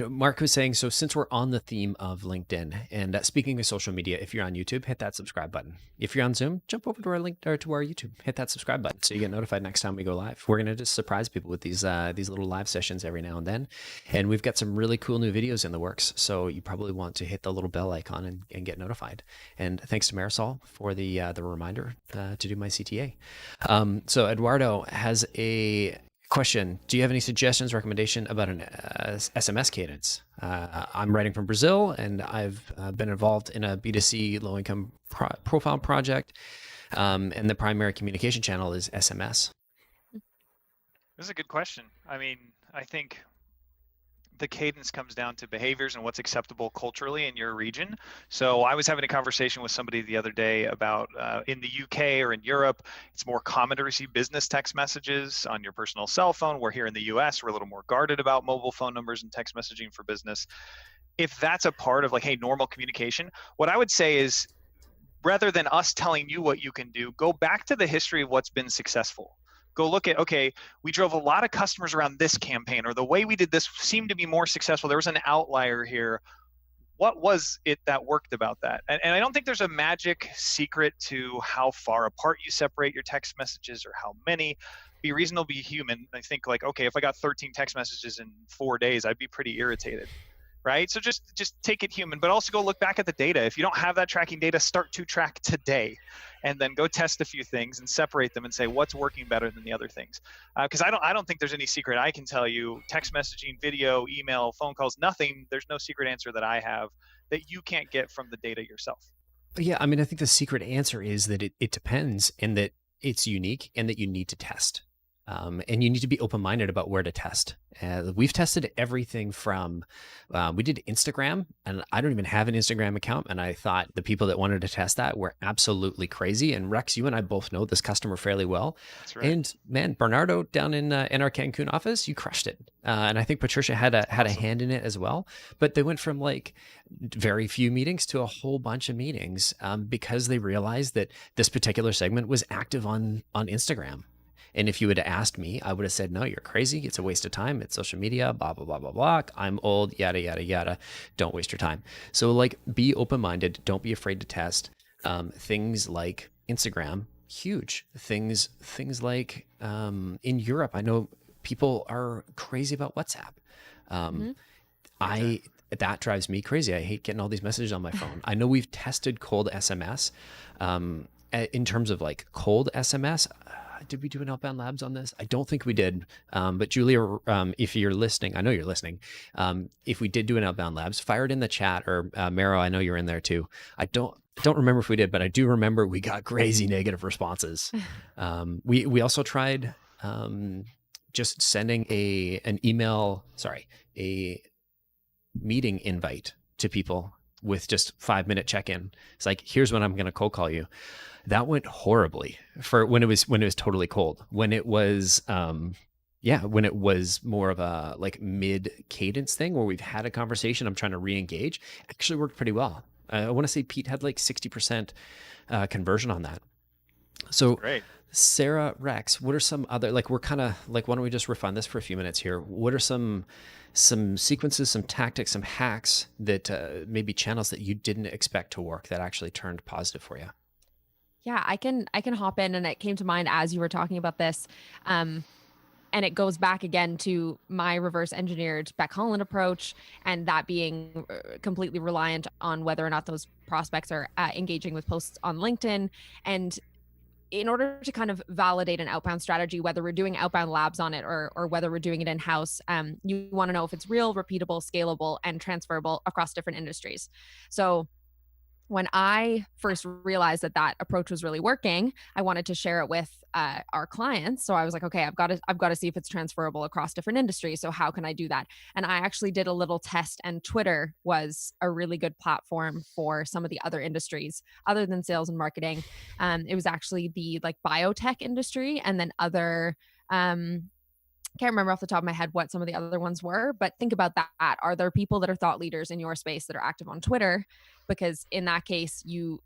Mark was saying, so since we're on the theme of LinkedIn and speaking of social media, if you're on YouTube, hit that subscribe button. If you're on Zoom, jump over to our link or to our YouTube, hit that subscribe button so you get notified next time we go live. We're going to just surprise people with these little live sessions every now and then. And we've got some really cool new videos in the works. So you probably want to hit the little bell icon and get notified. And thanks to Marisol for the reminder to do my CTA. So Eduardo has a question. Do you have any suggestions, recommendation about an SMS cadence? I'm writing from Brazil, and I've been involved in a B2C low-income profile project, and the primary communication channel is SMS.
This is a good question. I mean, I think the cadence comes down to behaviors and what's acceptable culturally in your region. So I was having a conversation with somebody the other day about in the UK or in Europe, it's more common to receive business text messages on your personal cell phone. Where here in the US, we're a little more guarded about mobile phone numbers and text messaging for business. If that's a part of like, hey, normal communication, what I would say is rather than us telling you what you can do, go back to the history of what's been successful. Go look at, okay, we drove a lot of customers around this campaign, or the way we did this seemed to be more successful. There was an outlier here. What was it that worked about that? And I don't think there's a magic secret to how far apart you separate your text messages or how many. Be reasonable, be human. I think like, okay, if I got 13 text messages in 4 days, I'd be pretty irritated. Right? So just take it human, but also go look back at the data. If you don't have that tracking data, start to track today, and then go test a few things and separate them and say what's working better than the other things. Because I don't think there's any secret I can tell you. Text messaging, video, email, phone calls, nothing. There's no secret answer that I have that you can't get from the data yourself.
Yeah, I mean, I think the secret answer is that it depends, and that it's unique, and that you need to test. And you need to be open-minded about where to test. We've tested everything from, we did Instagram, and I don't even have an Instagram account. And I thought the people that wanted to test that were absolutely crazy. And Rex, you and I both know this customer fairly well.
That's right.
And man, Bernardo down in our Cancun office, you crushed it. And I think Patricia had a hand in it as well. But they went from like very few meetings to a whole bunch of meetings because they realized that this particular segment was active on Instagram. And if you would have asked me, I would have said, no, you're crazy. It's a waste of time. It's social media, blah, blah, blah, blah, blah. I'm old, yada, yada, yada. Don't waste your time. So like, be open-minded. Don't be afraid to test. Things like Instagram, huge. Things like in Europe, I know people are crazy about WhatsApp. That drives me crazy. I hate getting all these messages on my phone. I know we've tested cold SMS in terms of like cold SMS. Did we do an Outbound Labs on this? I don't think we did. But Julia, if you're listening, I know you're listening. If we did do an Outbound Labs, fire it in the chat, or Mero, I know you're in there too. I don't remember if we did, but I do remember we got crazy negative responses. We also tried just sending an email, sorry, a meeting invite to people with just 5-minute check-in. It's like, here's when I'm going to cold call you. That went horribly for when it was totally cold. When it was when it was more of a like mid cadence thing where we've had a conversation, I'm trying to re-engage, actually worked pretty well. I want to say Pete had like 60% conversion on that. So
Great.
Sarah, Rex, what are some other, like, we're kind of like, why don't we just riff on this for a few minutes here? What are some sequences, some tactics, some hacks that maybe channels that you didn't expect to work that actually turned positive for you?
Yeah, I can hop in, and it came to mind as you were talking about this. Um, and it goes back again to my reverse engineered Beck Holland approach, and that being completely reliant on whether or not those prospects are engaging with posts on LinkedIn. And in order to kind of validate an outbound strategy, whether we're doing outbound labs on it or whether we're doing it in house, you want to know if it's real, repeatable, scalable, and transferable across different industries. So when I first realized that that approach was really working, I wanted to share it with our clients. So I was like, okay, I've got to see if it's transferable across different industries. So how can I do that? And I actually did a little test, and Twitter was a really good platform for some of the other industries other than sales and marketing. It was actually the like biotech industry, and then other. Can't remember off the top of my head what some of the other ones were, but think about that. Are there people that are thought leaders in your space that are active on Twitter? Because in that case, you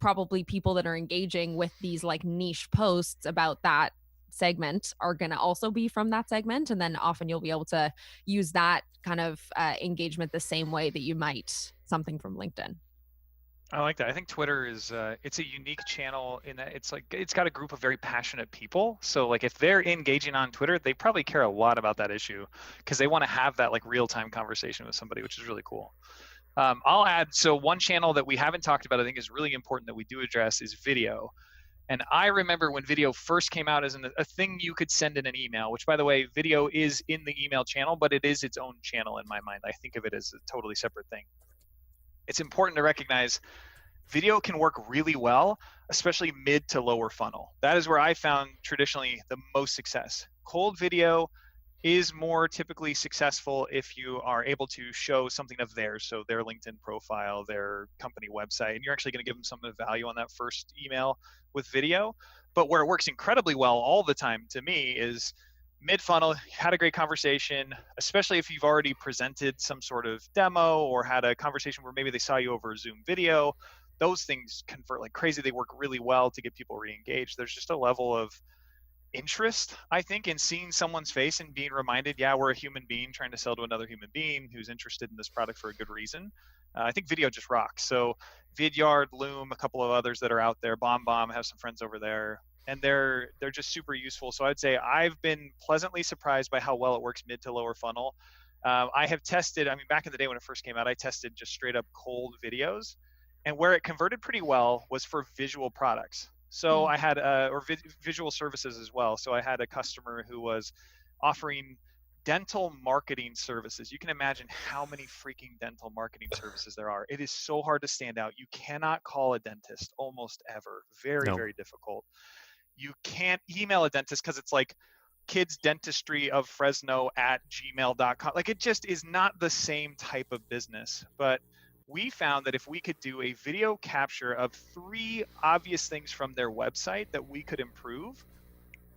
probably people that are engaging with these like niche posts about that segment are going to also be from that segment. And then often you'll be able to use that kind of engagement the same way that you might something from LinkedIn.
I like that. I think Twitter is it's a unique channel in that it's like it's got a group of very passionate people. So like if they're engaging on Twitter, they probably care a lot about that issue because they want to have that like real-time conversation with somebody, which is really cool. I'll add, so one channel that we haven't talked about, I think is really important that we do address is video. And I remember when video first came out as a thing you could send in an email, which by the way, video is in the email channel, but it is its own channel in my mind. I think of it as a totally separate thing. It's important to recognize video can work really well, especially mid to lower funnel. That is where I found traditionally the most success. Cold video is more typically successful if you are able to show something of theirs, so their LinkedIn profile, their company website, and you're actually going to give them some of the value on that first email with video. But where it works incredibly well all the time to me is mid funnel, had a great conversation, especially if you've already presented some sort of demo or had a conversation where maybe they saw you over a Zoom video. Those things convert like crazy. They work really well to get people re-engaged. There's just a level of interest, I think, in seeing someone's face and being reminded, yeah, we're a human being trying to sell to another human being who's interested in this product for a good reason. I think video just rocks. So Vidyard, Loom, a couple of others that are out there, BombBomb, have some friends over there, and they're just super useful. So I'd say I've been pleasantly surprised by how well it works mid to lower funnel. I have tested, I mean, back in the day when it first came out, I tested just straight up cold videos. And where it converted pretty well was for visual products. So
Mm.
I had, visual services as well. So I had a customer who was offering dental marketing services. You can imagine how many freaking dental marketing services there are. It is so hard to stand out. You cannot call a dentist almost ever. Very,
No,
very difficult. You can't email a dentist because it's like kids dentistry of Fresno at gmail.com. Like it just is not the same type of business. But we found that if we could do a video capture of 3 obvious things from their website that we could improve,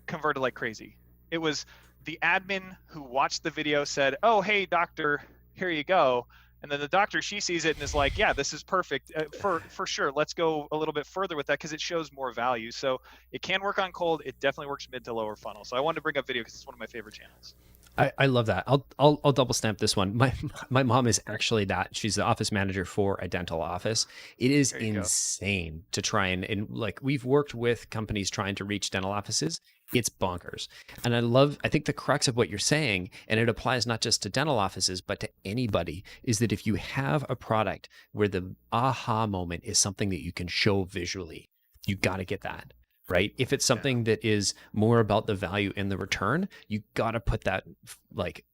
converted like crazy. It was the admin who watched the video said, "Oh, hey, doctor, here you go." And then the doctor, she sees it and is like, "Yeah, this is perfect for sure. Let's go a little bit further with that because it shows more value." So it can work on cold. It definitely works mid to lower funnel. So I wanted to bring up video because it's one of my favorite channels.
I love that. I'll double stamp this one. My mom is actually that. She's the office manager for a dental office. It is
There you go.
insane to try and like we've worked with companies trying to reach dental offices. It's bonkers. And I think the crux of what you're saying, and it applies not just to dental offices, but to anybody, is that if you have a product where the aha moment is something that you can show visually, you got to get that. Right. If it's
Yeah.
something that is more about the value and the return, you got to put that like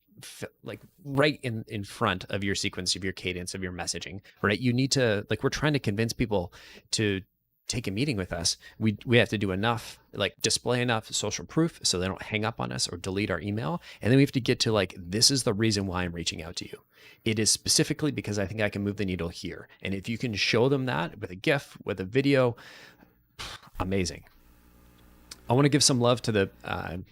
like right in front of your sequence of your cadence of your messaging, right? You need to, like, we're trying to convince people to take a meeting with us. We have to do enough, like display enough social proof so they don't hang up on us or delete our email. And then we have to get to like, this is the reason why I'm reaching out to you. It is specifically because I think I can move the needle here. And if you can show them that with a GIF, with a video, amazing. I want to give some love to the,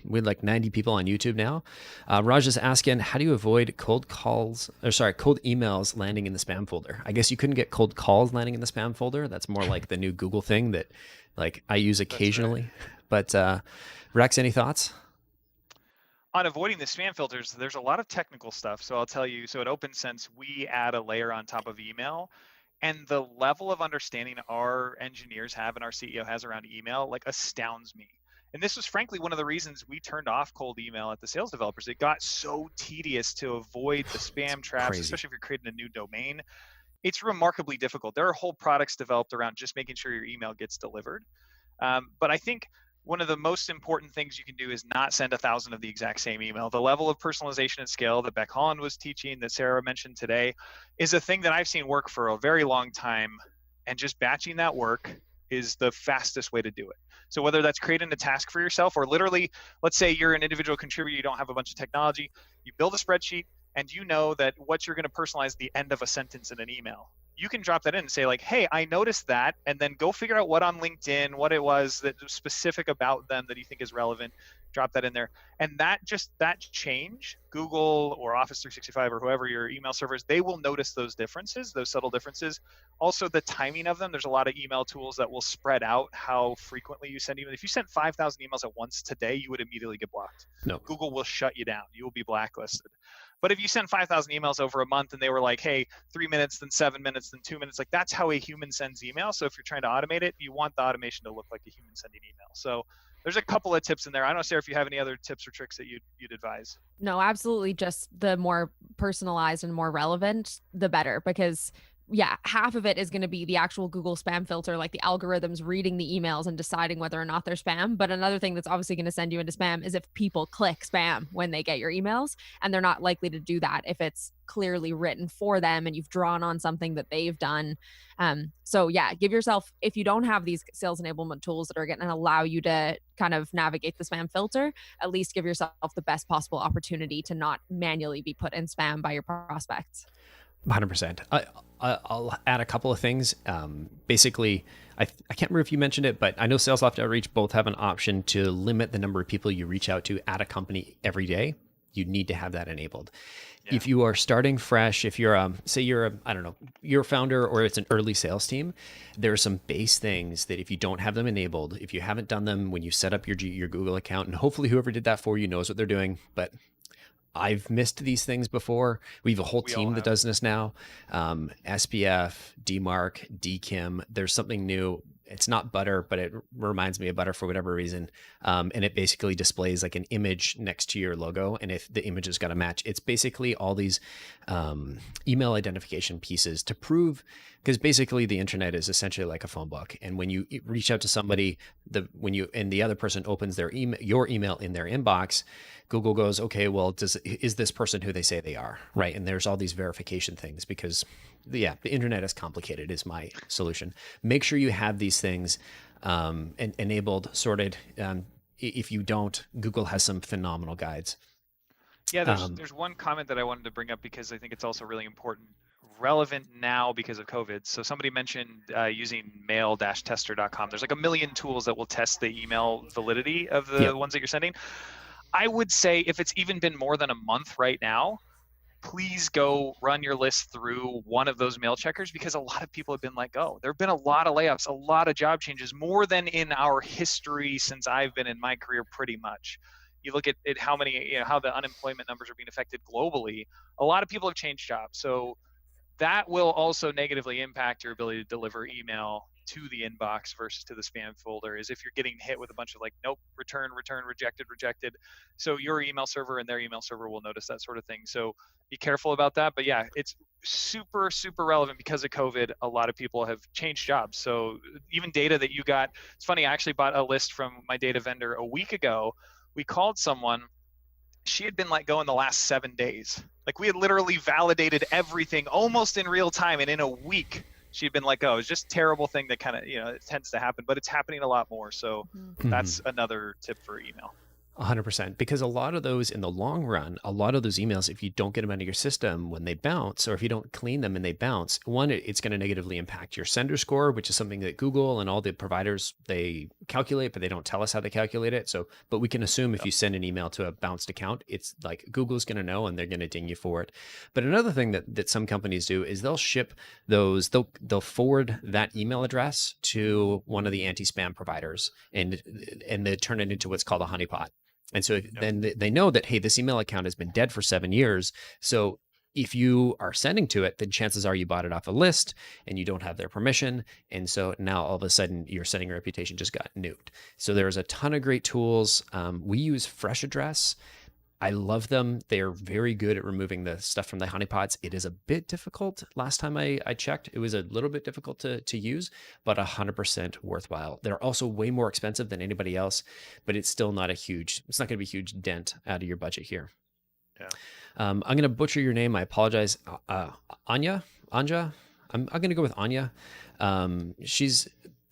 we had like 90 people on YouTube now. Raj is asking, how do you avoid cold emails landing in the spam folder? I guess you couldn't get cold calls landing in the spam folder. That's more like the new Google thing that like I use occasionally. Right. But Rex, any thoughts?
On avoiding the spam filters, there's a lot of technical stuff. So I'll tell you, so at OpenSense, we add a layer on top of email. And the level of understanding our engineers have and our CEO has around email like astounds me. And this was frankly one of the reasons we turned off cold email at the sales developers. It got so tedious to avoid the spam traps,
Crazy.
especially if you're creating a new domain. It's remarkably difficult. There are whole products developed around just making sure your email gets delivered. But I think one of the most important things you can do is not send 1,000 of the exact same email. The level of personalization and scale that Beck Holland was teaching, that Sarah mentioned today, is a thing that I've seen work for a very long time. And just batching that work is the fastest way to do it. So whether that's creating a task for yourself or literally, let's say you're an individual contributor, you don't have a bunch of technology, you build a spreadsheet and you know that what you're going to personalize the end of a sentence in an email. You can drop that in and say like, hey, I noticed that, and then go figure out what on LinkedIn, what it was that was specific about them that you think is relevant, drop that in there. And that change, Google or Office 365 or whoever your email servers, they will notice those differences, those subtle differences. Also the timing of them, there's a lot of email tools that will spread out how frequently you send emails. If you sent 5,000 emails at once today, you would immediately get blocked.
No.
Google will shut you down. You will be blacklisted. But if you send 5,000 emails over a month and they were like, hey, 3 minutes, then 7 minutes, then 2 minutes, like that's how a human sends email. So if you're trying to automate it, you want the automation to look like a human sending email. So there's a couple of tips in there. I don't know, Sarah, if you have any other tips or tricks that you'd advise.
No, absolutely. Just the more personalized and more relevant, the better, because yeah, half of it is going to be the actual Google spam filter, like the algorithms reading the emails and deciding whether or not they're spam. But another thing that's obviously going to send you into spam is if people click spam when they get your emails, and they're not likely to do that if it's clearly written for them and you've drawn on something that they've done. So yeah, give yourself, if you don't have these sales enablement tools that are going to allow you to kind of navigate the spam filter, at least give yourself the best possible opportunity to not manually be put in spam by your prospects.
100%. I'll add a couple of things. Basically, I can't remember if you mentioned it, but I know SalesLoft Outreach both have an option to limit the number of people you reach out to at a company every day. You need to have that enabled. Yeah. If you are starting fresh, if you're say you're you're a founder or it's an early sales team, there are some base things that if you don't have them enabled, if you haven't done them when you set up your Google account, and hopefully whoever did that for you knows what they're doing, but I've missed these things before. We have a whole team that does this now. SPF, DMARC, DKIM. There's something new. It's not Butter, but it reminds me of Butter for whatever reason. And it basically displays like an image next to your logo. And if the image has got to match, it's basically all these email identification pieces to prove, because basically the internet is essentially like a phone book. And when you reach out to somebody, and the other person opens your email in their inbox, Google goes, okay, well, is this person who they say they are, right? And there's all these verification things because, the internet is complicated is my solution. Make sure you have these things enabled, sorted. If you don't, Google has some phenomenal guides.
Yeah, there's one comment that I wanted to bring up because I think it's also really important, relevant now because of COVID. So somebody mentioned using mail-tester.com. There's like a million tools that will test the email validity of the ones that you're sending. I would say if it's even been more than a month right now, please go run your list through one of those mail checkers, because a lot of people have been let go. There have been a lot of layoffs, a lot of job changes, more than in our history since I've been in my career, pretty much. You look at how many, how the unemployment numbers are being affected globally. A lot of people have changed jobs. So that will also negatively impact your ability to deliver email to the inbox versus to the spam folder, is if you're getting hit with a bunch of like, nope, return, rejected. So your email server and their email server will notice that sort of thing. So be careful about that. But yeah, it's super, super relevant because of COVID. A lot of people have changed jobs. So even data that you got, it's funny, I actually bought a list from my data vendor a week ago. We called someone. she had been let go in the last 7 days. Like we had literally validated everything almost in real time, and in a week she had been let go. It's just a terrible thing that kind of, it tends to happen, but it's happening a lot more. So that's another tip for email.
100%, because a lot of those in the long run, a lot of those emails, if you don't get them out of your system when they bounce, or if you don't clean them and they bounce, one, it's going to negatively impact your sender score, which is something that Google and all the providers, they calculate, but they don't tell us how they calculate it. So, but we can assume if you send an email to a bounced account, it's like Google's going to know and they're going to ding you for it. But another thing that some companies do is they'll ship those, they'll forward that email address to one of the anti-spam providers, and they turn it into what's called a honeypot. And so then they know that, hey, this email account has been dead for 7 years. So if you are sending to it, then chances are you bought it off a list and you don't have their permission. And so now all of a sudden your sending reputation just got nuked. So there's a ton of great tools. We use Fresh Address. I love them. They're very good at removing the stuff from the honeypots. It is a bit difficult. Last time I checked, it was a little bit difficult to use, but 100% worthwhile. They're also way more expensive than anybody else, but it's still not it's not going to be a huge dent out of your budget here.
Yeah.
I'm going to butcher your name. I apologize. Anja? I'm going to go with Anja. She's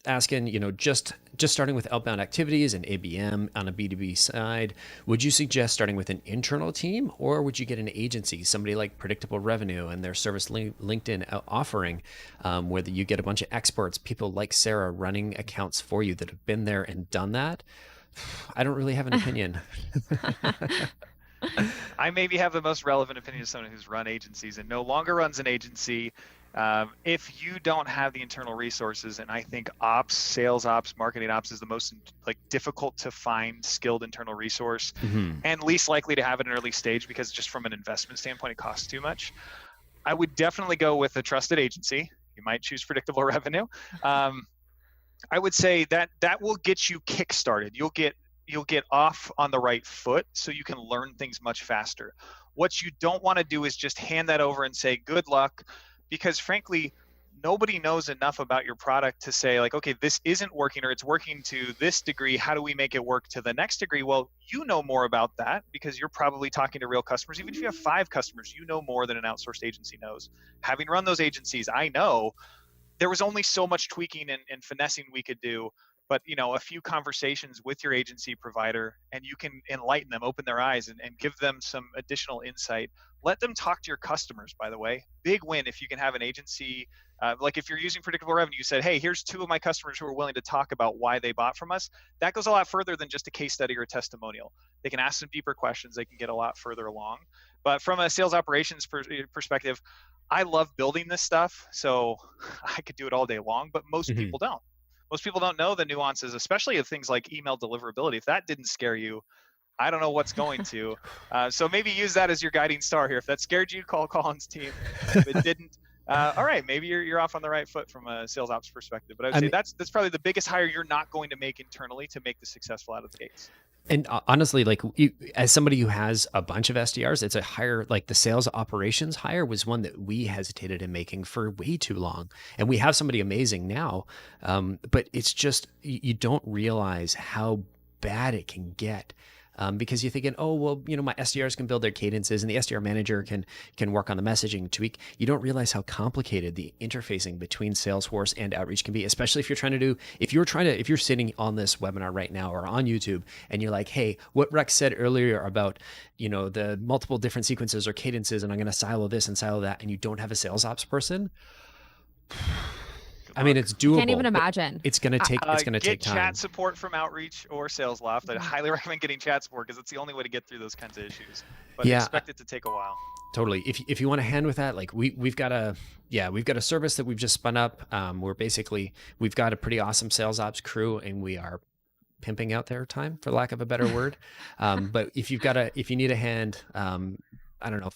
asking, just starting with outbound activities and ABM on a B2B side, would you suggest starting with an internal team, or would you get an agency, somebody like Predictable Revenue and their service LinkedIn offering, where you get a bunch of experts, people like Sarah running accounts for you that have been there and done that? I don't really have an opinion.
I maybe have the most relevant opinion of someone who's run agencies and no longer runs an agency. If you don't have the internal resources, and I think ops, sales ops, marketing ops is the most difficult to find skilled internal resource, and least likely to have at an early stage, because just from an investment standpoint, it costs too much. I would definitely go with a trusted agency. You might choose Predictable Revenue. I would say that will get you kickstarted. You'll get off on the right foot, so you can learn things much faster. What you don't want to do is just hand that over and say, good luck, because frankly, nobody knows enough about your product to say like, okay, this isn't working, or it's working to this degree. How do we make it work to the next degree? Well, you know more about that because you're probably talking to real customers. Even if you have 5 customers, you know more than an outsourced agency knows. Having run those agencies, I know there was only so much tweaking and finessing we could do. But a few conversations with your agency provider, and you can enlighten them, open their eyes, and give them some additional insight. Let them talk to your customers, by the way. Big win if you can have an agency, like if you're using Predictable Revenue, you said, hey, here's 2 of my customers who are willing to talk about why they bought from us. That goes a lot further than just a case study or a testimonial. They can ask some deeper questions. They can get a lot further along. But from a sales operations perspective, I love building this stuff, so I could do it all day long, but most people don't. Most people don't know the nuances, especially of things like email deliverability. If that didn't scare you, I don't know what's going to. So maybe use that as your guiding star here. If that scared you, call Colin's team. If it didn't, all right, maybe you're off on the right foot from a sales ops perspective. But I would say that's probably the biggest hire you're not going to make internally to make this successful out of the gates.
And honestly, as somebody who has a bunch of SDRs, it's a hire, like the sales operations hire was one that we hesitated in making for way too long. And we have somebody amazing now. But it's just, you don't realize how bad it can get. Because you're thinking, oh, well, my SDRs can build their cadences and the SDR manager can work on the messaging tweak. You don't realize how complicated the interfacing between Salesforce and Outreach can be, especially if you're sitting on this webinar right now or on YouTube and you're like, hey, what Rex said earlier about, the multiple different sequences or cadences, and I'm going to silo this and silo that, and you don't have a sales ops person. I mean, it's doable.
Can't even imagine.
It's going to take time.
Get chat support from Outreach or SalesLoft. I highly recommend getting chat support because it's the only way to get through those kinds of issues. But expect it to take a while.
Totally. If you want a hand with that, like we've got a service that we've just spun up. We've got a pretty awesome sales ops crew, and we are pimping out their time, for lack of a better word. But if you need a hand, I don't know,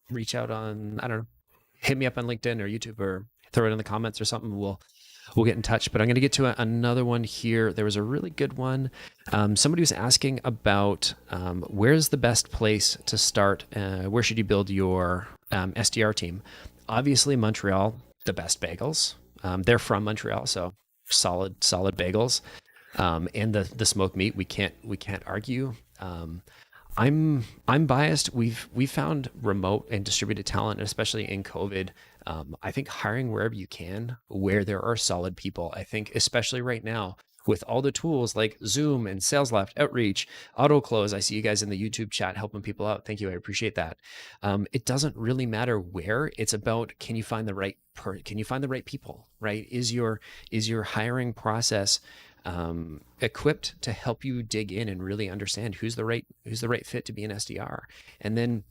reach out hit me up on LinkedIn or YouTube, or throw it in the comments or something. We'll get in touch. But I'm going to get to another one here. There was a really good one. Somebody was asking about where's the best place to start? Where should you build your SDR team? Obviously, Montreal, the best bagels. They're from Montreal, so solid bagels. And the smoked meat, we can't argue. I'm biased. We've found remote and distributed talent, especially in COVID. I think hiring wherever you can, where there are solid people. I think especially right now with all the tools like Zoom and Sales Left, Outreach, Auto Close. I see you guys in the YouTube chat helping people out. Thank you. I appreciate that. It doesn't really matter where. It's about can you find the right can you find the right people? Right? Is your hiring process equipped to help you dig in and really understand who's the right fit to be an SDR, and then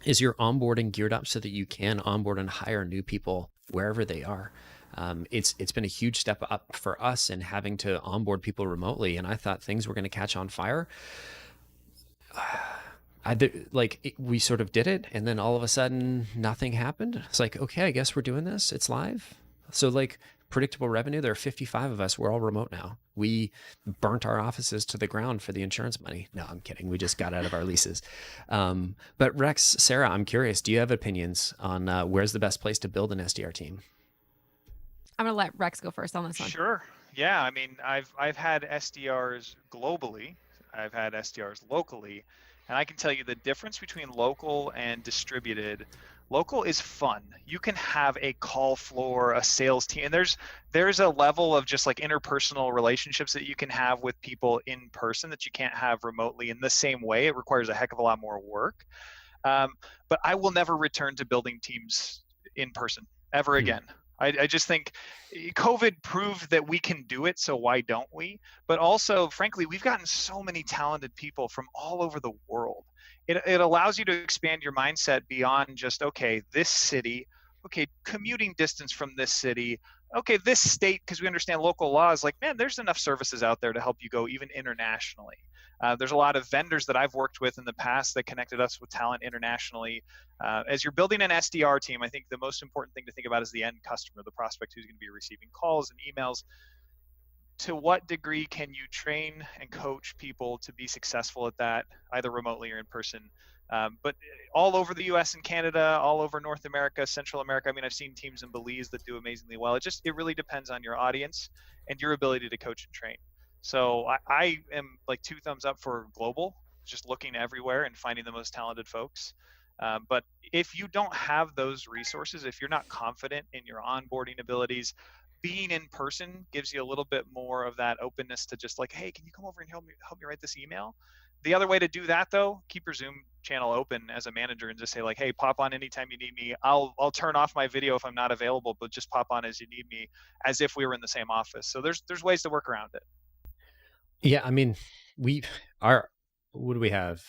is your onboarding geared up so that you can onboard and hire new people wherever they are. It's been a huge step up for us in having to onboard people remotely, and I thought things were going to catch on fire. We sort of did it, and then all of a sudden nothing happened. It's like, okay, I guess we're doing this. It's live. So like predictable revenue, there are 55 of us. We're all remote now. We burnt our offices to the ground for the insurance money. No, I'm kidding. We just got out of our leases. But Rex, Sarah, I'm curious, do you have opinions on where's the best place to build an SDR team?
I'm going to let Rex go first on this one.
Sure. Yeah. I mean, I've had SDRs globally. I've had SDRs locally, and I can tell you the difference between local and distributed. Local is fun. You can have a call floor, a sales team, and there's a level of just like interpersonal relationships that you can have with people in person that you can't have remotely in the same way. It requires a heck of a lot more work. But I will never return to building teams in person ever again. I just think COVID proved that we can do it, so why don't we? But also, frankly, we've gotten so many talented people from all over the world. It allows you to expand your mindset beyond just, okay, this city, okay, commuting distance from this city, okay, this state, because we understand local laws, like, man, there's enough services out there to help you go even internationally. There's a lot of vendors that I've worked with in the past that connected us with talent internationally. As you're building an SDR team, I think the most important thing to think about is the end customer, the prospect who's going to be receiving calls and emails. To what degree can you train and coach people to be successful at that, either remotely or in person? But all over the US and Canada, all over North America, Central America, I mean, I've seen teams in Belize that do amazingly well. It really depends on your audience and your ability to coach and train. So I am like 2 thumbs up for global, just looking everywhere and finding the most talented folks. But if you don't have those resources, if you're not confident in your onboarding abilities, being in person gives you a little bit more of that openness to just like, hey, can you come over and help me write this email? The other way to do that, though, keep your Zoom channel open as a manager and just say like, hey, pop on anytime you need me. I'll turn off my video if I'm not available, but just pop on as you need me, as if we were in the same office. So there's ways to work around it.
Yeah, I mean, what do we have?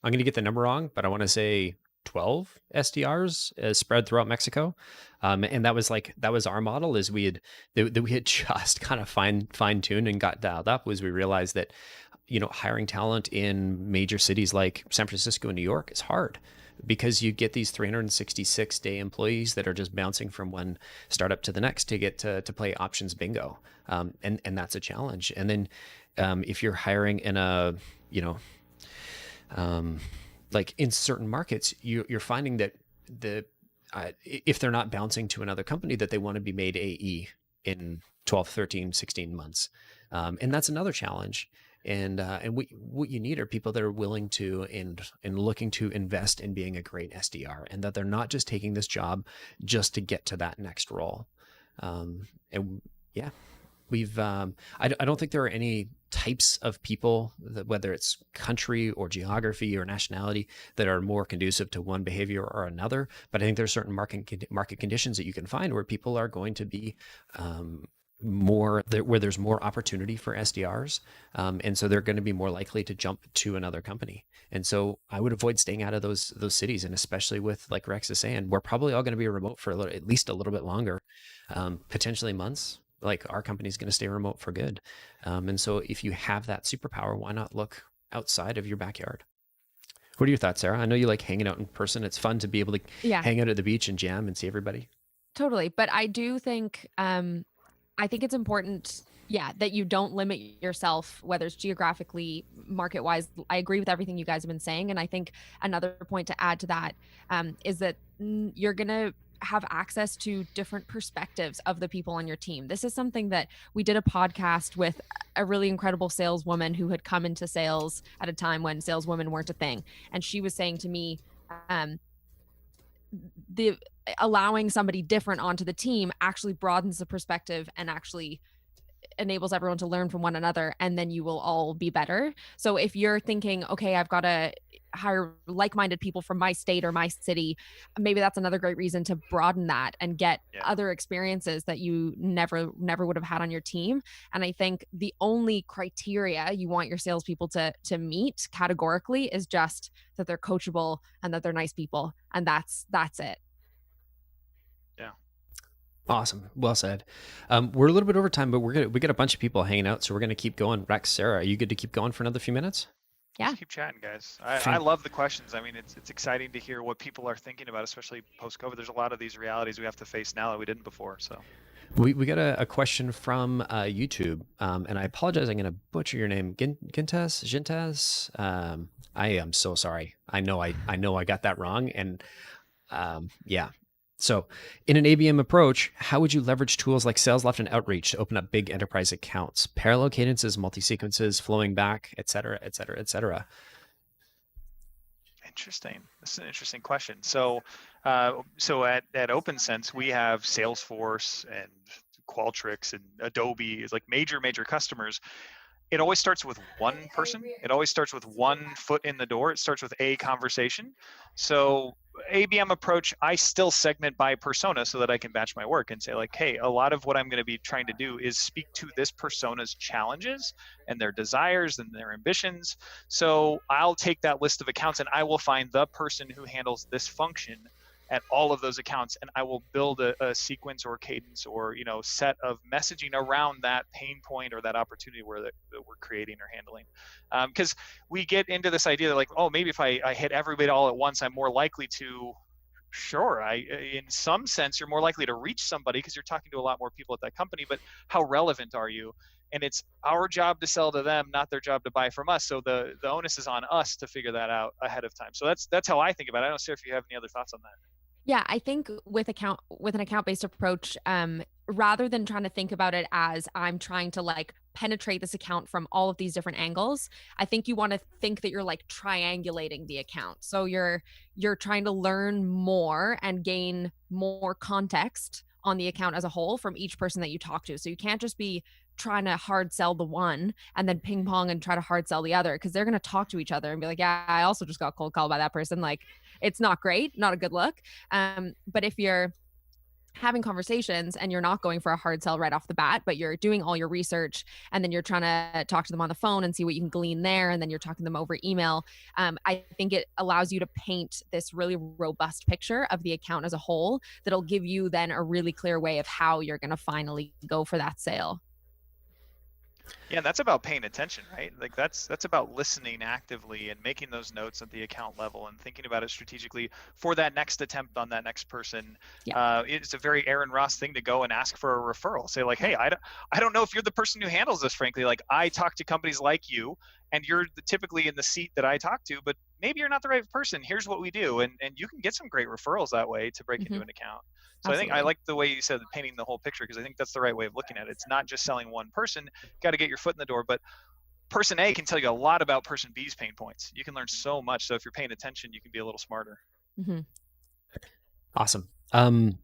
I'm going to get the number wrong, but I want to say 12 SDRs spread throughout Mexico. And that was our model is we had just kind of fine tuned and got dialed up was we realized that, hiring talent in major cities like San Francisco and New York is hard because you get these 366-day employees that are just bouncing from one startup to the next to get to play options bingo. And that's a challenge. And then if you're hiring in a, like in certain markets, you're finding that if they're not bouncing to another company, that they want to be made AE in 12, 13, 16 months. And that's another challenge. And what you need are people that are willing to and looking to invest in being a great SDR, and that they're not just taking this job just to get to that next role. And yeah, I don't think there are any types of people, whether it's country or geography or nationality, that are more conducive to one behavior or another. But I think there's certain market conditions that you can find where people are going to be where there's more opportunity for SDRs. And so they're going to be more likely to jump to another company. And so I would avoid staying out of those cities. And especially with, like Rex is saying, we're probably all going to be remote for at least a little bit longer, potentially months. Like our company's going to stay remote for good. And so if you have that superpower, why not look outside of your backyard? What are your thoughts, Sarah? I know you like hanging out in person. It's fun to be able to hang out at the beach and jam and see everybody.
Totally. But I do think, I think it's important, that you don't limit yourself, whether it's geographically, market-wise. I agree with everything you guys have been saying. And I think another point to add to that is that you're going to have access to different perspectives of the people on your team. This is something that we did a podcast with a really incredible saleswoman who had come into sales at a time when saleswomen weren't a thing. And she was saying to me, um, the allowing somebody different onto the team actually broadens the perspective and actually enables everyone to learn from one another, and then you will all be better. So if you're thinking, okay, I've got to hire like-minded people from my state or my city, maybe that's another great reason to broaden that and get
Yeah.
other experiences that you never would have had on your team. And I think the only criteria you want your salespeople to meet categorically is just that they're coachable and that they're nice people, and that's it.
Yeah.
Awesome. Well said. We're a little bit over time, but we got a bunch of people hanging out, so we're gonna keep going. Rex, Sarah, are you good to keep going for another few minutes?
Yeah.
Let's keep chatting, guys. I
Fan-
love the questions. I mean, it's exciting to hear what people are thinking about, especially post COVID. There's a lot of these realities we have to face now that we didn't before. So
We got a question from YouTube, and I apologize. I'm going to butcher your name, Gintas. I am so sorry. I know I got that wrong, and yeah. So, in an ABM approach, how would you leverage tools like sales left and outreach to open up big enterprise accounts? Parallel cadences, multi sequences, flowing back, et cetera, et cetera, et cetera.
interesting. This is an interesting question. So at OpenSense, we have Salesforce and Qualtrics and Adobe is like major customers. It always starts with one person. It always starts with one foot in the door. It starts with a conversation. So ABM approach, I still segment by persona so that I can batch my work and say like, hey, a lot of what I'm going to be trying to do is speak to this persona's challenges and their desires and their ambitions. So I'll take that list of accounts and I will find the person who handles this function at all of those accounts, and I will build a sequence or cadence or set of messaging around that pain point or that opportunity that we're creating or handling. Because we get into this idea that like, oh, maybe if I hit everybody all at once, I'm more likely to. Sure, in some sense you're more likely to reach somebody because you're talking to a lot more people at that company. But how relevant are you? And it's our job to sell to them, not their job to buy from us. So the onus is on us to figure that out ahead of time. So that's how I think about it. I don't know if you have any other thoughts on that.
Yeah, I think with an account-based approach, rather than trying to think about it as I'm trying to like penetrate this account from all of these different angles, I think you want to think that you're like triangulating the account. So you're trying to learn more and gain more context on the account as a whole from each person that you talk to. So you can't just be trying to hard sell the one and then ping pong and try to hard sell the other, because they're going to talk to each other and be like, yeah, I also just got cold called by that person. Like, it's not great, not a good look. But if you're having conversations and you're not going for a hard sell right off the bat, but you're doing all your research and then you're trying to talk to them on the phone and see what you can glean there, and then you're talking to them over email, I think it allows you to paint this really robust picture of the account as a whole that'll give you then a really clear way of how you're going to finally go for that sale.
Yeah, and that's about paying attention, right? Like that's about listening actively and making those notes at the account level and thinking about it strategically for that next attempt on that next person.
Yeah.
It's a very Aaron Ross thing to go and ask for a referral. Say like, hey, I don't know if you're the person who handles this, frankly. Like I talk to companies like you, and you're typically in the seat that I talk to, but maybe you're not the right person. Here's what we do, and you can get some great referrals that way to break into an account. So I think I
Absolutely.
like the way you said painting the whole picture, because I think that's the right way of looking at it. It's not just selling one person. Got to get your foot in the door, but person A can tell you a lot about person B's pain points. You can learn so much. So if you're paying attention, you can be a little smarter.
Mm-hmm.
Awesome. I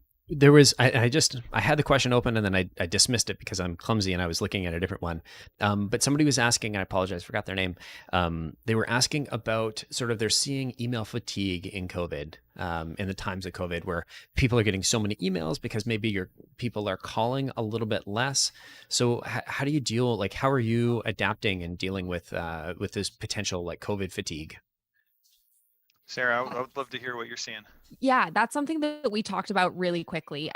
had the question open and then I dismissed it because I'm clumsy and I was looking at a different one. But somebody was asking, I apologize, forgot their name. They were asking about sort of they're seeing email fatigue in COVID, in the times of COVID, where people are getting so many emails because maybe your people are calling a little bit less. So how do you deal, like, how are you adapting and dealing with this potential like COVID fatigue?
Sarah, I would love to hear what you're seeing.
Yeah, that's something that we talked about really quickly.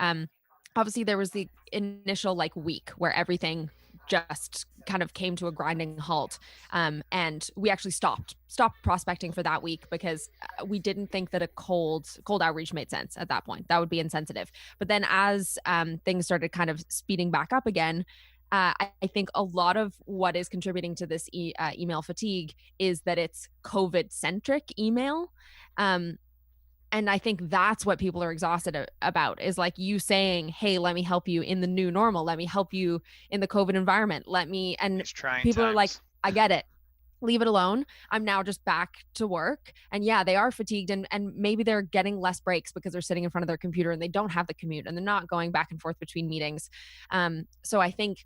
Obviously there was the initial like week where everything just kind of came to a grinding halt. And we actually stopped prospecting for that week because we didn't think that a cold outreach made sense at that point. That would be insensitive. But then as things started kind of speeding back up again, I think a lot of what is contributing to this email fatigue is that it's COVID centric email. Um, And I think that's what people are exhausted about, is like you saying, hey, let me help you in the new normal. Let me help you in the COVID environment. And
These trying
people are like,
times.
I get it. Leave it alone. I'm now just back to work. And yeah, they are fatigued, and maybe they're getting less breaks because they're sitting in front of their computer and they don't have the commute and they're not going back and forth between meetings. So I think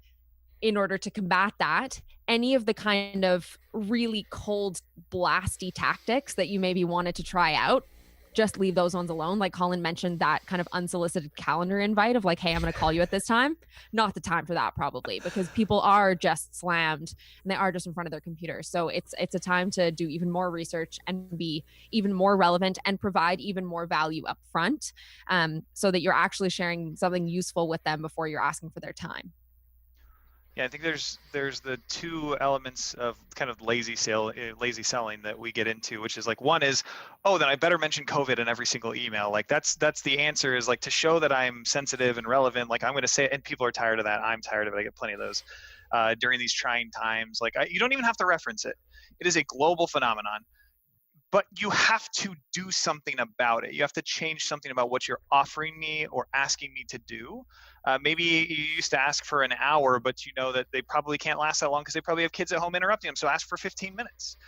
in order to combat that, any of the kind of really cold, blasty tactics that you maybe wanted to try out, just leave those ones alone. Like Colin mentioned, that kind of unsolicited calendar invite of like, hey, I'm going to call you at this time. Not the time for that, probably, because people are just slammed and they are just in front of their computers. So it's a time to do even more research and be even more relevant and provide even more value up front, so that you're actually sharing something useful with them before you're asking for their time.
Yeah, I think there's the two elements of kind of lazy selling that we get into, which is like, one is, oh, then I better mention COVID in every single email. Like that's the answer, is like, to show that I'm sensitive and relevant. Like I'm going to say it, and people are tired of that. I'm tired of it. I get plenty of those during these trying times. Like you don't even have to reference it. It is a global phenomenon. But you have to do something about it. You have to change something about what you're offering me or asking me to do. Maybe you used to ask for an hour, but you know that they probably can't last that long because they probably have kids at home interrupting them. So ask for 15 minutes.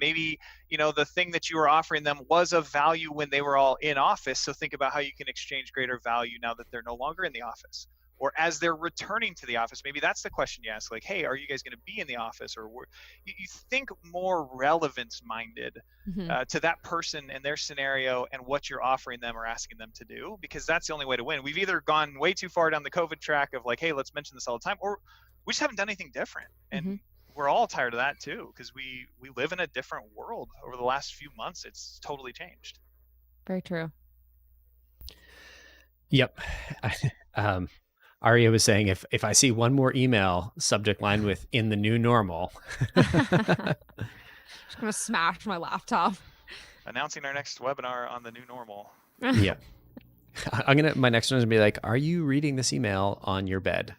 Maybe the thing that you were offering them was of value when they were all in office. So think about how you can exchange greater value now that they're no longer in the office. Or as they're returning to the office, maybe that's the question you ask, like, hey, are you guys going to be in the office? Or you think more relevance minded
Mm-hmm.
to that person and their scenario and what you're offering them or asking them to do, because that's the only way to win. We've either gone way too far down the COVID track of like, hey, let's mention this all the time, or we just haven't done anything different. And
Mm-hmm.
we're all tired of that too, because we live in a different world. Over the last few months, it's totally changed.
Very true.
Yep. Aria was saying if I see one more email subject line with "in the new normal,"
Just gonna smash my laptop.
Announcing our next webinar on the new normal.
yeah, my next one is gonna be like, "Are you reading this email on your bed,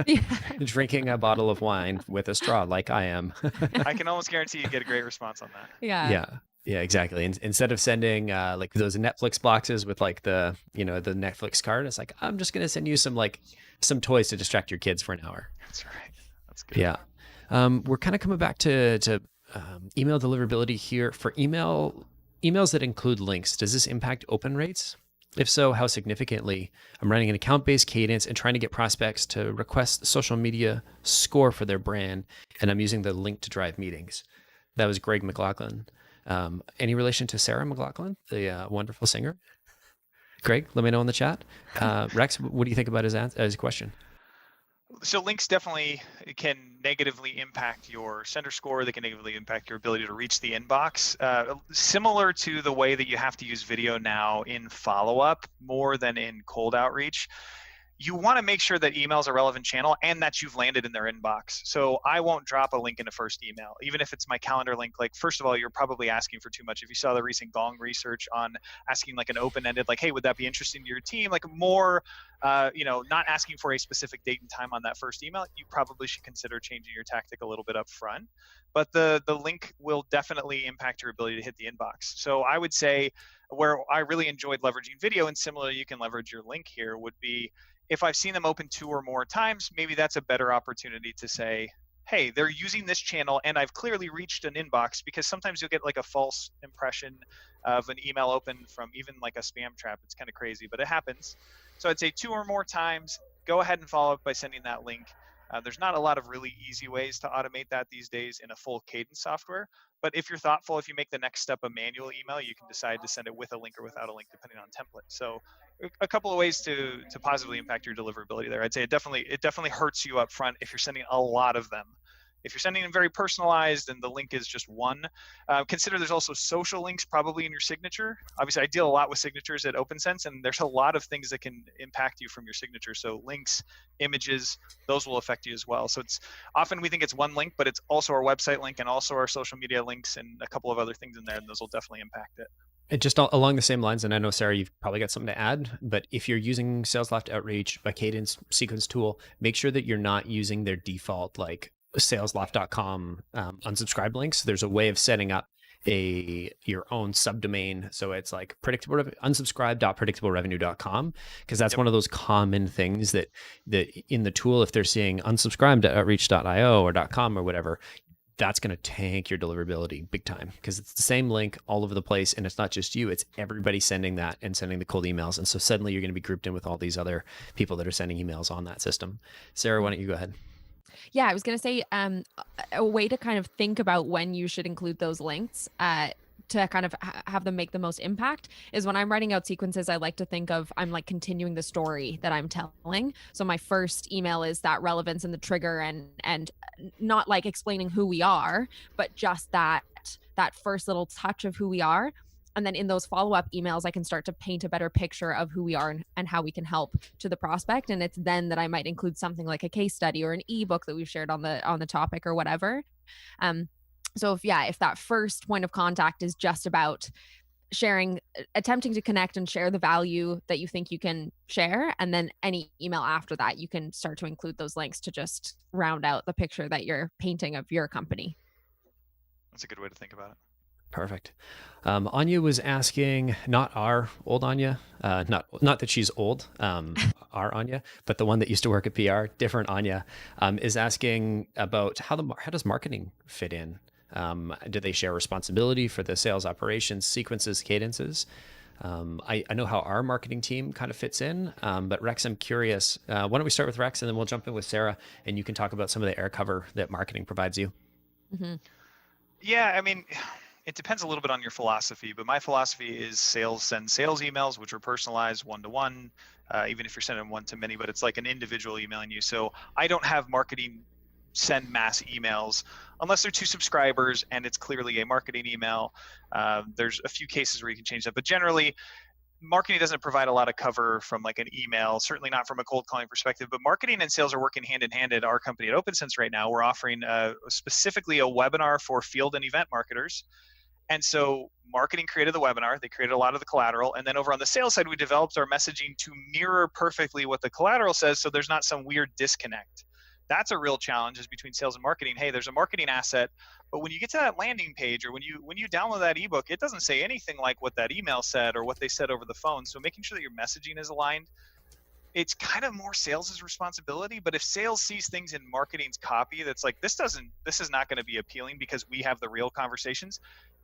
Yeah.
drinking a bottle of wine with a straw like I am?"
I can almost guarantee you get a great response on that.
Yeah.
Yeah. Yeah, exactly. Instead of sending like those Netflix boxes with like the the Netflix card, it's like, I'm just gonna send you some toys to distract your kids for an hour.
That's right. That's good.
Yeah. We're kind of coming back to email deliverability here. For emails that include links, does this impact open rates? If so, how significantly? I'm running an account-based cadence and trying to get prospects to request the social media score for their brand, and I'm using the link to drive meetings. That was Greg McLaughlin. Any relation to Sarah McLaughlin, the wonderful singer? Greg, let me know in the chat. Rex, what do you think about his question?
So links definitely can negatively impact your sender score. They can negatively impact your ability to reach the inbox. Similar to the way that you have to use video now in follow-up more than in cold outreach. You want to make sure that email is a relevant channel and that you've landed in their inbox. So I won't drop a link in a first email, even if it's my calendar link. Like, first of all, you're probably asking for too much. If you saw the recent Gong research on asking like an open-ended, like, hey, would that be interesting to your team? Like more, not asking for a specific date and time on that first email, you probably should consider changing your tactic a little bit up front. But the link will definitely impact your ability to hit the inbox. So I would say where I really enjoyed leveraging video, and similarly, you can leverage your link here, would be if I've seen them open 2 or more times, maybe that's a better opportunity to say, hey, they're using this channel and I've clearly reached an inbox, because sometimes you'll get like a false impression of an email open from even like a spam trap. It's kind of crazy, but it happens. So I'd say 2 or more times, go ahead and follow up by sending that link. There's not a lot of really easy ways to automate that these days in a full cadence software. But if you're thoughtful, if you make the next step a manual email, you can decide to send it with a link or without a link, depending on template. So a couple of ways to positively impact your deliverability there. I'd say it definitely hurts you up front if you're sending a lot of them. If you're sending them very personalized and the link is just one, consider there's also social links probably in your signature. Obviously, I deal a lot with signatures at OpenSense, and there's a lot of things that can impact you from your signature. So links, images, those will affect you as well. So it's often we think it's one link, but it's also our website link and also our social media links and a couple of other things in there, and those will definitely impact it.
And just along the same lines, and I know, Sarah, you've probably got something to add, but if you're using SalesLoft Outreach, a cadence sequence tool, make sure that you're not using their default like salesloft.com unsubscribe links. There's a way of setting up your own subdomain. So it's like unsubscribe.predictablerevenue.com, because that's one of those common things that in the tool, if they're seeing unsubscribe.outreach.io or .com or whatever, that's going to tank your deliverability big time, because it's the same link all over the place. And it's not just you, it's everybody sending that and sending the cold emails. And so suddenly you're going to be grouped in with all these other people that are sending emails on that system. Sarah, why don't you go ahead?
Yeah, I was going to say a way to kind of think about when you should include those links to kind of have them make the most impact is when I'm writing out sequences, I like to think of I'm like continuing the story that I'm telling. So my first email is that relevance and the trigger, and not like explaining who we are, but just that first little touch of who we are. And then in those follow-up emails, I can start to paint a better picture of who we are and how we can help to the prospect. And it's then that I might include something like a case study or an ebook that we've shared on the topic or whatever. So if that first point of contact is just about sharing, attempting to connect and share the value that you think you can share, and then any email after that, you can start to include those links to just round out the picture that you're painting of your company.
That's a good way to think about it.
Perfect. Anya was asking, not our old Anya, not that she's old, our Anya, but the one that used to work at PR, different Anya, is asking about how does marketing fit in? Do they share responsibility for the sales operations, sequences, cadences? I know how our marketing team kind of fits in, but Rex, I'm curious. Why don't we start with Rex, and then we'll jump in with Sarah, and you can talk about some of the air cover that marketing provides you.
Mm-hmm.
Yeah, I mean, it depends a little bit on your philosophy, but my philosophy is sales send sales emails, which are personalized one-to-one, even if you're sending one-to-many, but it's like an individual emailing you. So I don't have marketing send mass emails unless they're to subscribers and it's clearly a marketing email. There's a few cases where you can change that, but generally marketing doesn't provide a lot of cover from like an email, certainly not from a cold calling perspective, but marketing and sales are working hand in hand at our company at OpenSense right now. We're offering specifically a webinar for field and event marketers. And so marketing created the webinar, they created a lot of the collateral. And then over on the sales side, we developed our messaging to mirror perfectly what the collateral says, so there's not some weird disconnect. That's a real challenge, is between sales and marketing. Hey, there's a marketing asset, but when you get to that landing page or when you download that ebook, it doesn't say anything like what that email said or what they said over the phone. So making sure that your messaging is aligned, it's kind of more sales' responsibility. But if sales sees things in marketing's copy that's like, this is not going to be appealing because we have the real conversations,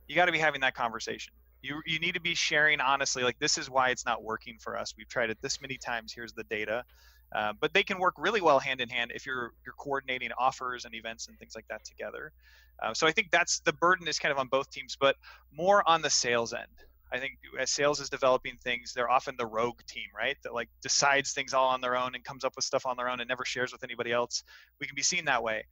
you got to be having that conversation. You need to be sharing honestly, like, this is why it's not working for us. We've tried it this many times. Here's the data. But they can work really well hand in hand if you're coordinating offers and events and things like that together. So I think that's the burden is kind of on both teams, but more on the sales end. I think as sales is developing things, they're often the rogue team, right? That like decides things all on their own and comes up with stuff on their own and never shares with anybody else. We can be seen that way.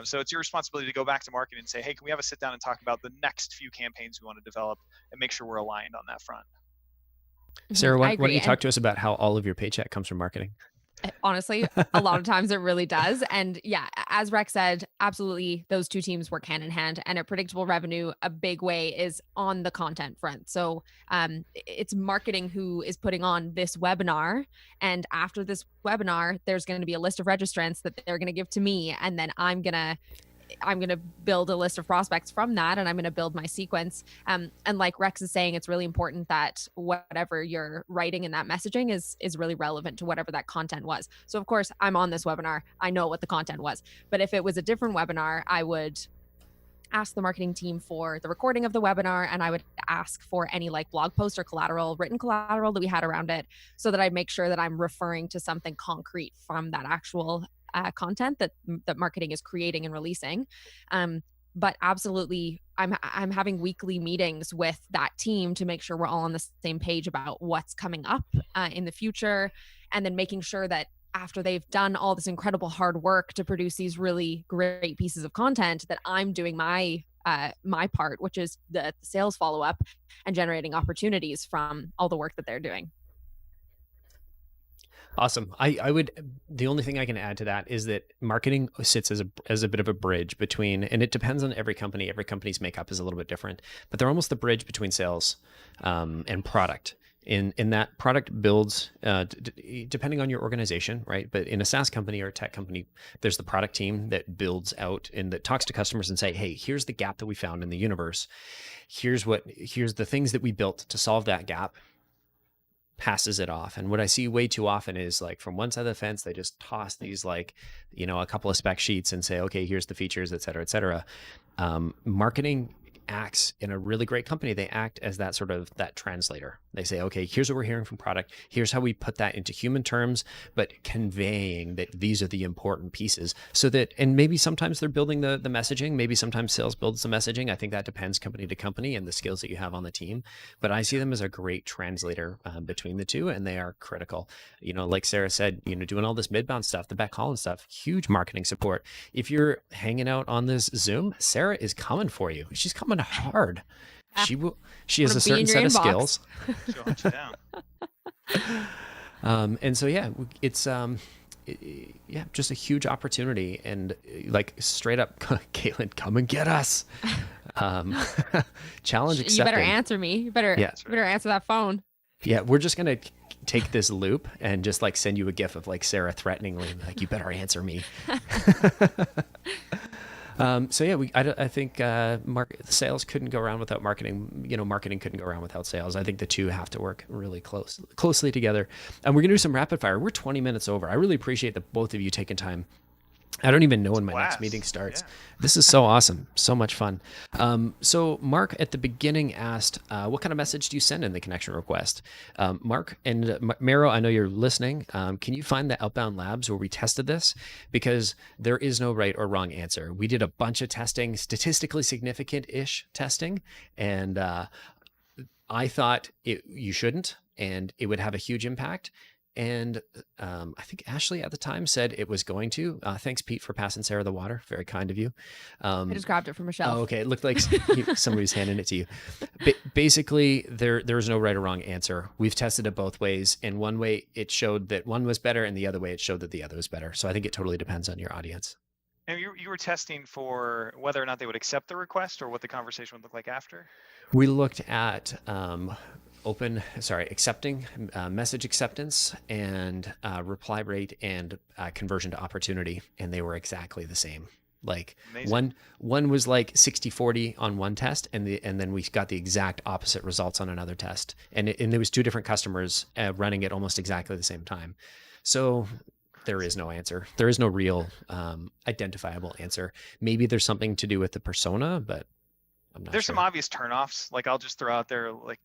So it's your responsibility to go back to marketing and say, hey, can we have a sit down and talk about the next few campaigns we want to develop and make sure we're aligned on that front.
Sarah, why don't you talk to us about how all of your paycheck comes from marketing?
Honestly, a lot of times it really does. And yeah, as Rex said, absolutely, those two teams work hand in hand. And at Predictable Revenue, a big way is on the content front. So it's marketing who is putting on this webinar. And after this webinar, there's going to be a list of registrants that they're going to give to me. And then I'm going to build a list of prospects from that, and I'm going to build my sequence. And like Rex is saying, it's really important that whatever you're writing in that messaging is really relevant to whatever that content was. So of course, I'm on this webinar. I know what the content was. But if it was a different webinar, I would ask the marketing team for the recording of the webinar, and I would ask for any like blog post or written collateral that we had around it, so that I make sure that I'm referring to something concrete from that actual content that marketing is creating and releasing. But absolutely, I'm having weekly meetings with that team to make sure we're all on the same page about what's coming up in the future, and then making sure that after they've done all this incredible hard work to produce these really great pieces of content, that I'm doing my part, which is the sales follow-up and generating opportunities from all the work that they're doing.
Awesome. The only thing I can add to that is that marketing sits as a bit of a bridge between, and it depends on every company. Every company's makeup is a little bit different, but they're almost the bridge between sales and product. in that product builds depending on your organization, right? But in a SaaS company or a tech company, there's the product team that builds out and that talks to customers and say, hey, here's the gap that we found in the universe. Here's the things that we built to solve that gap, passes it off. And what I see way too often is like from one side of the fence, they just toss these like, a couple of spec sheets and say, okay, here's the features, et cetera, et cetera. Marketing acts in a really great company. They act as that sort of that translator. They say, okay, here's what we're hearing from product. Here's how we put that into human terms, but conveying that these are the important pieces so that, and maybe sometimes they're building the messaging. Maybe sometimes sales builds the messaging. I think that depends company to company and the skills that you have on the team. But I see them as a great translator between the two, and they are critical. Like Sarah said, doing all this midbound stuff, the back calling stuff, huge marketing support. If you're hanging out on this Zoom, Sarah is coming for you. She's coming hard. She has a certain set of skills.
She'll hunt you down.
And so it's just a huge opportunity, and like straight up, Caitlin, come and get us. Challenge accepted.
You better answer me. You better answer that phone.
Yeah, we're just gonna take this loop and just like send you a gif of like Sarah threateningly like, you better answer me. I think sales couldn't go around without marketing. Marketing couldn't go around without sales. I think the two have to work really closely together. And we're gonna do some rapid fire. We're 20 minutes over. I really appreciate that both of you taking time. I don't even know when my next meeting starts. Yeah. This is so awesome. So much fun. So Mark at the beginning asked, what kind of message do you send in the connection request? Mark and Mero, I know you're listening. Can you find the Outbound Labs where we tested this? Because there is no right or wrong answer. We did a bunch of testing, statistically significant-ish testing. And I thought you shouldn't, and it would have a huge impact. And I think Ashley at the time said it was going to. Thanks, Pete, for passing Sarah the water. Very kind of you.
I just grabbed it from a shelf.
Oh, okay. It looked like somebody was handing it to you. Basically, there's no right or wrong answer. We've tested it both ways. And one way it showed that one was better, and the other way it showed that the other was better. So I think it totally depends on your audience.
And you were testing for whether or not they would accept the request or what the conversation would look like after?
We looked at accepting message acceptance and reply rate and conversion to opportunity, and they were exactly the same. Like one was like 60-40 on one test, and then we got the exact opposite results on another test, and there was two different customers running at almost exactly the same time. So there is no answer. There is no real identifiable answer. Maybe there's something to do with the persona, but I'm not
There's
sure.
some obvious turnoffs. Like I'll just throw out there, like,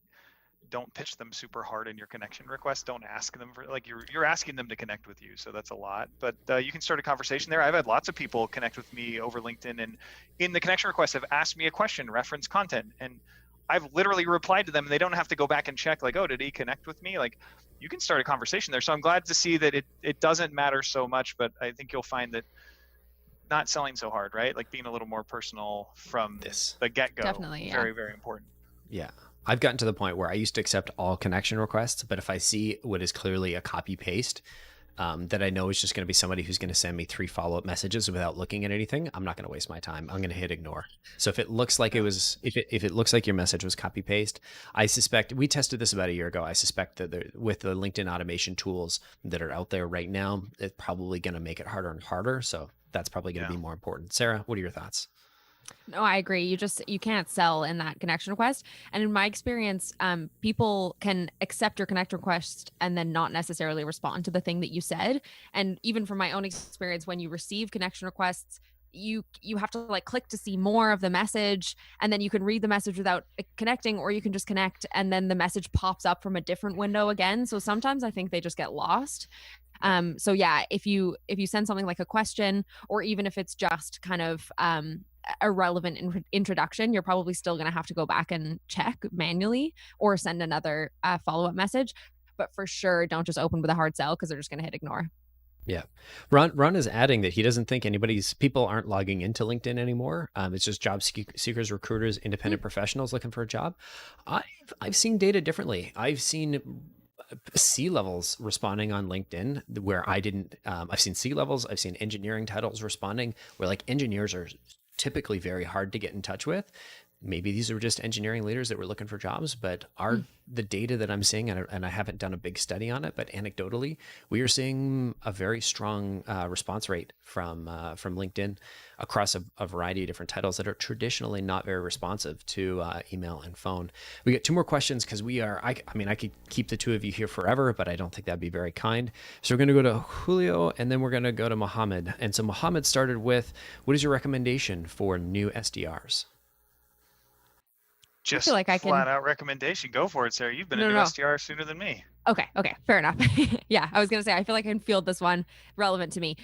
don't pitch them super hard in your connection request. Don't ask them for, like, you're asking them to connect with you. So that's a lot, but you can start a conversation there. I've had lots of people connect with me over LinkedIn, and in the connection request have asked me a question, reference content, and I've literally replied to them, and they don't have to go back and check like, oh, did he connect with me? Like, you can start a conversation there. So I'm glad to see that it doesn't matter so much, but I think you'll find that not selling so hard, right? Like being a little more personal from the get-go.
Definitely, yeah.
Very, very important.
Yeah. I've gotten to the point where I used to accept all connection requests, but if I see what is clearly a copy paste that I know is just going to be somebody who's going to send me 3 follow-up messages without looking at anything, I'm not going to waste my time. I'm going to hit ignore. So if it looks like if it looks like your message was copy paste, I suspect, we tested this about a year ago. I suspect that with the LinkedIn automation tools that are out there right now, it's probably going to make it harder and harder. So that's probably going to be more important. Sarah, what are your thoughts?
No, I agree. You can't sell in that connection request. And in my experience, people can accept your connection request and then not necessarily respond to the thing that you said. And even from my own experience, when you receive connection requests, you have to like click to see more of the message, and then you can read the message without connecting, or you can just connect and then the message pops up from a different window again. So sometimes I think they just get lost. So yeah, if you send something like a question, or even if it's just kind of a relevant introduction, you're probably still going to have to go back and check manually or send another follow-up message. But for sure, don't just open with a hard sell, because they're just going to hit ignore.
Yeah. Ron is adding that he doesn't think people aren't logging into LinkedIn anymore. It's just job seekers, recruiters, independent professionals looking for a job. I've seen data differently. I've seen C-levels responding on LinkedIn where I didn't. I've seen C-levels. I've seen engineering titles responding where like engineers are typically very hard to get in touch with. maybe these are just engineering leaders that were looking for jobs, but the data that I'm seeing, and I haven't done a big study on it, but anecdotally, we are seeing a very strong response rate from LinkedIn across a variety of different titles that are traditionally not very responsive to email and phone. We get two more questions because I mean, I could keep the two of you here forever, but I don't think that'd be very kind. So we're going to go to Julio, and then we're going to go to Mohammed. And so Mohammed started with, what is your recommendation for new SDRs?
I feel
Just
like I can.
flat out recommendation. Go for it, Sarah. You've been a
No,
new
no, no.
SDR sooner than me.
Okay, fair enough. Yeah, I was gonna say I feel like I can field this one relevant to me.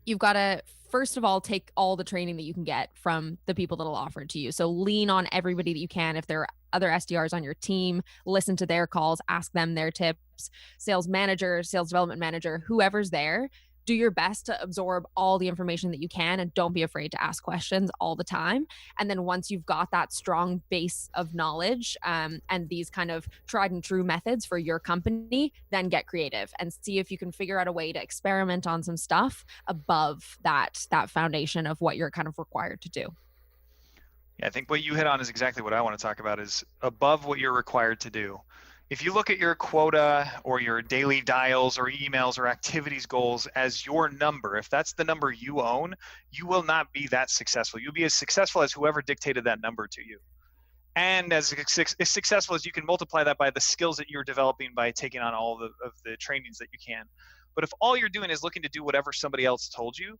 You've got to first of all take all the training that you can get from the people that'll offer it to you. So lean on everybody that you can. If there are other SDRs on your team, listen to their calls, ask them their tips. Sales manager, sales development manager, whoever's there, do your best to absorb all the information that you can and don't be afraid to ask questions all the time. And then once you've got that strong base of knowledge and these kind of tried and true methods for your company, then get creative and see if you can figure out a way to experiment on some stuff above that foundation of what you're kind of required to do.
Yeah, I think what you hit on is exactly what I want to talk about, is above what you're required to do. If you look at your quota or your daily dials or emails or activities goals as your number, if that's the number you own, you will not be that successful. You'll be as successful as whoever dictated that number to you. And as successful as you can multiply that by the skills that you're developing by taking on all of the trainings that you can. But if all you're doing is looking to do whatever somebody else told you,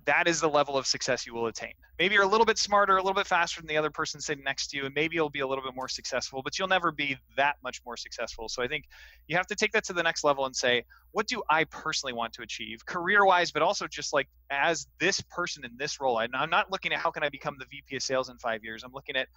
that is the level of success you will attain. Maybe you're a little bit smarter, a little bit faster than the other person sitting next to you, and maybe you'll be a little bit more successful, but you'll never be that much more successful. So I think you have to take that to the next level and say, what do I personally want to achieve career-wise, but also just like as this person in this role? And I'm not looking at how can I become the VP of sales in 5 years. I'm looking at,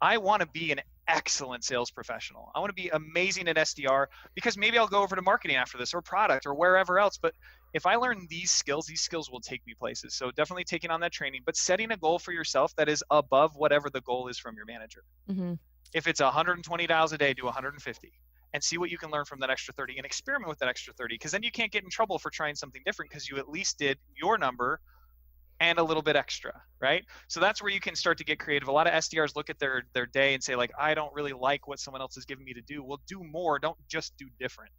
I want to be an excellent sales professional. I want to be amazing at SDR because maybe I'll go over to marketing after this or product or wherever else. But if I learn these skills will take me places. So definitely taking on that training, but setting a goal for yourself that is above whatever the goal is from your manager.
Mm-hmm.
If it's 120 dials a day, do 150 and see what you can learn from that extra 30 and experiment with that extra 30. Because then you can't get in trouble for trying something different because you at least did your number and a little bit extra, right? So that's where you can start to get creative. A lot of SDRs look at their day and say like, I don't really like what someone else is giving me to do. Well, do more, don't just do different.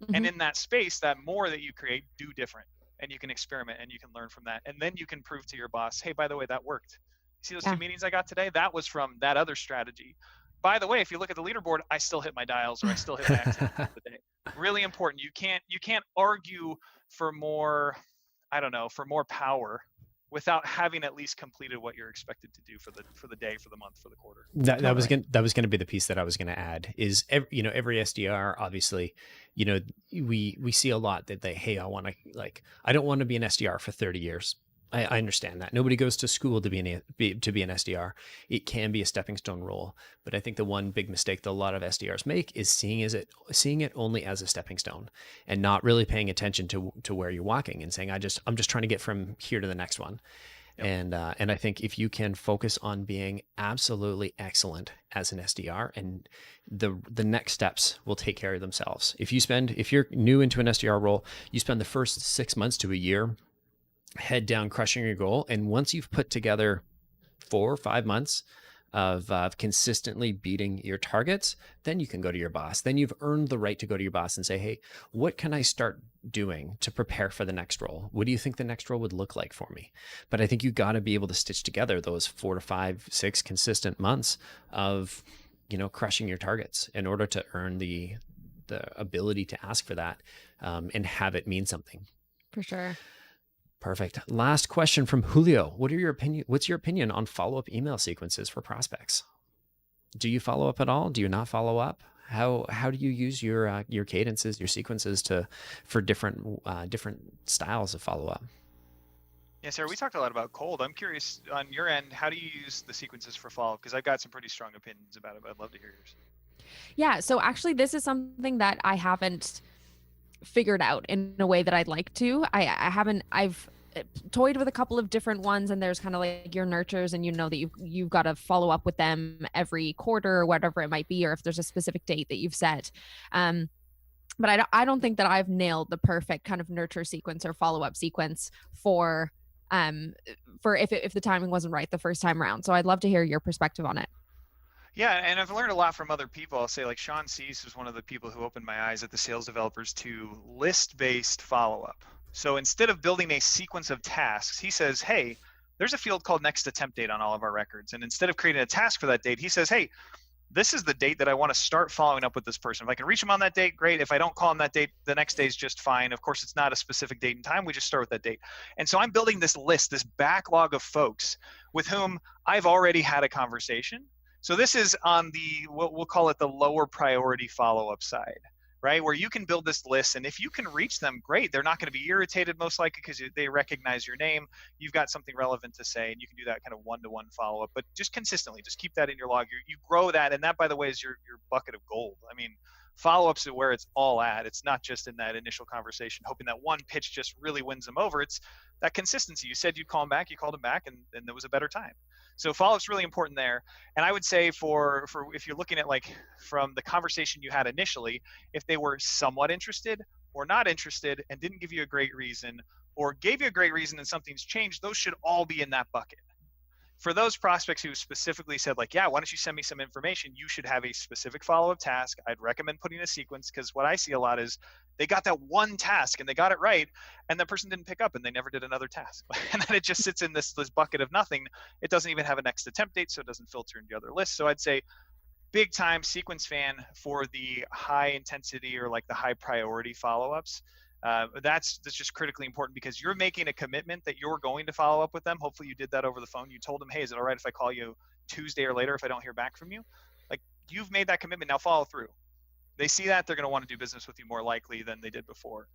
Mm-hmm.
And in that space, that more that you create, do different, and you can experiment and you can learn from that. And then you can prove to your boss, hey, by the way, that worked. See those 2 meetings I got today? That was from that other strategy. By the way, if you look at the leaderboard, I still hit my dials or I still hit my activity of the day. Really important. You can't argue for more, for more power without having at least completed what you're expected to do for the day, for the month, for the quarter.
That was going to be the piece that I was going to add is every SDR, obviously, we see a lot that hey, I don't want to be an SDR for 30 years. I understand that nobody goes to school to be an SDR. It can be a stepping stone role, but I think the one big mistake that a lot of SDRs make is seeing it only as a stepping stone and not really paying attention to where you're walking and saying, I'm just trying to get from here to the next one. Yep. And I think if you can focus on being absolutely excellent as an SDR, and the next steps will take care of themselves. If you're new into an SDR role, you spend the first 6 months to a year head down crushing your goal. And once you've put together 4 or 5 months of consistently beating your targets, then you can go to your boss. Then you've earned the right to go to your boss and say, hey, what can I start doing to prepare for the next role? What do you think the next role would look like for me? But I think you got to be able to stitch together those 4 to 5, 6 consistent months of, crushing your targets in order to earn the ability to ask for that and have it mean something.
For sure.
Perfect. Last question from Julio. What's your opinion on follow-up email sequences for prospects? Do you follow up at all? Do you not follow up? How do you use your cadences, your sequences for different styles of follow-up?
Yeah, Sarah, we talked a lot about cold. I'm curious on your end, how do you use the sequences for follow-up? Because I've got some pretty strong opinions about it, but I'd love to hear yours.
Yeah, so actually this is something that I haven't figured out in a way that I'd like to. I've toyed with a couple of different ones, and there's kind of like your nurtures, and that you've got to follow up with them every quarter or whatever it might be, or if there's a specific date that you've set. But I don't think that I've nailed the perfect kind of nurture sequence or follow-up sequence for for if the timing wasn't right the first time around. So I'd love to hear your perspective on it.
Yeah, and I've learned a lot from other people. I'll say like Sean Cease was one of the people who opened my eyes at the sales developers to list-based follow-up. So instead of building a sequence of tasks, he says, hey, there's a field called next attempt date on all of our records. And instead of creating a task for that date, he says, hey, this is the date that I want to start following up with this person. If I can reach them on that date, great. If I don't call them that date, the next day is just fine. Of course, it's not a specific date and time. We just start with that date. And so I'm building this list, this backlog of folks with whom I've already had a conversation. So this is on the, we'll call it the lower priority follow-up side, right? Where you can build this list, and if you can reach them, great. They're not going to be irritated most likely because they recognize your name. You've got something relevant to say, and you can do that kind of one-to-one follow-up, but just consistently, just keep that in your log. You grow that, and that, by the way, is your bucket of gold. I mean, follow-ups are where it's all at. It's not just in that initial conversation, hoping that one pitch just really wins them over. It's that consistency. You said you'd call them back, you called them back, and there was a better time. So follow-up's really important there. And I would say for if you're looking at like from the conversation you had initially, if they were somewhat interested or not interested and didn't give you a great reason, or gave you a great reason and something's changed, those should all be in that bucket. For those prospects who specifically said like, yeah, why don't you send me some information? You should have a specific follow-up task. I'd recommend putting a sequence, because what I see a lot is they got that one task and they got it right, and the person didn't pick up and they never did another task. And then it just sits in this bucket of nothing. It doesn't even have a next attempt date, so it doesn't filter into other lists. So I'd say big time sequence fan for the high intensity or like the high priority follow-ups. That's just critically important, because you're making a commitment that you're going to follow up with them. Hopefully you did that over the phone. You told them, hey, is it all right if I call you Tuesday or later if I don't hear back from you? Like, you've made that commitment. Now follow through. They see that, they're going to want to do business with you more likely than they did before.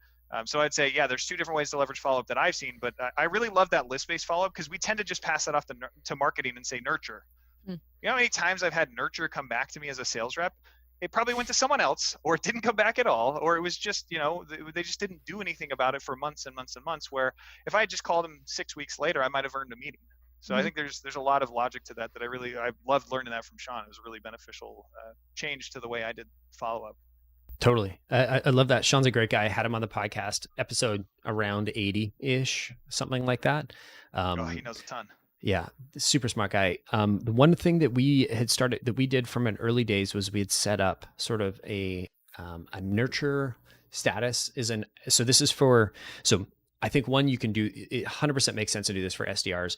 So I'd say, yeah, there's two different ways to leverage follow-up that I've seen, but I really love that list-based follow-up, because we tend to just pass that off to marketing and say nurture. You know how many times I've had nurture come back to me as a sales rep? It probably went to someone else, or it didn't come back at all, or it was just, they just didn't do anything about it for months and months and months, where if I had just called them 6 weeks later, I might have earned a meeting. So I think there's a lot of logic to that I loved learning that from Sean. It was a really beneficial change to the way I did follow up.
Totally. I love that. Sean's a great guy. I had him on the podcast episode around 80-ish, something like that.
He knows a ton.
Yeah, super smart guy. The one thing that we did from an early days was we had set up sort of a nurture status so this is for, so I think one, you can do, it 100% makes sense to do this for SDRs,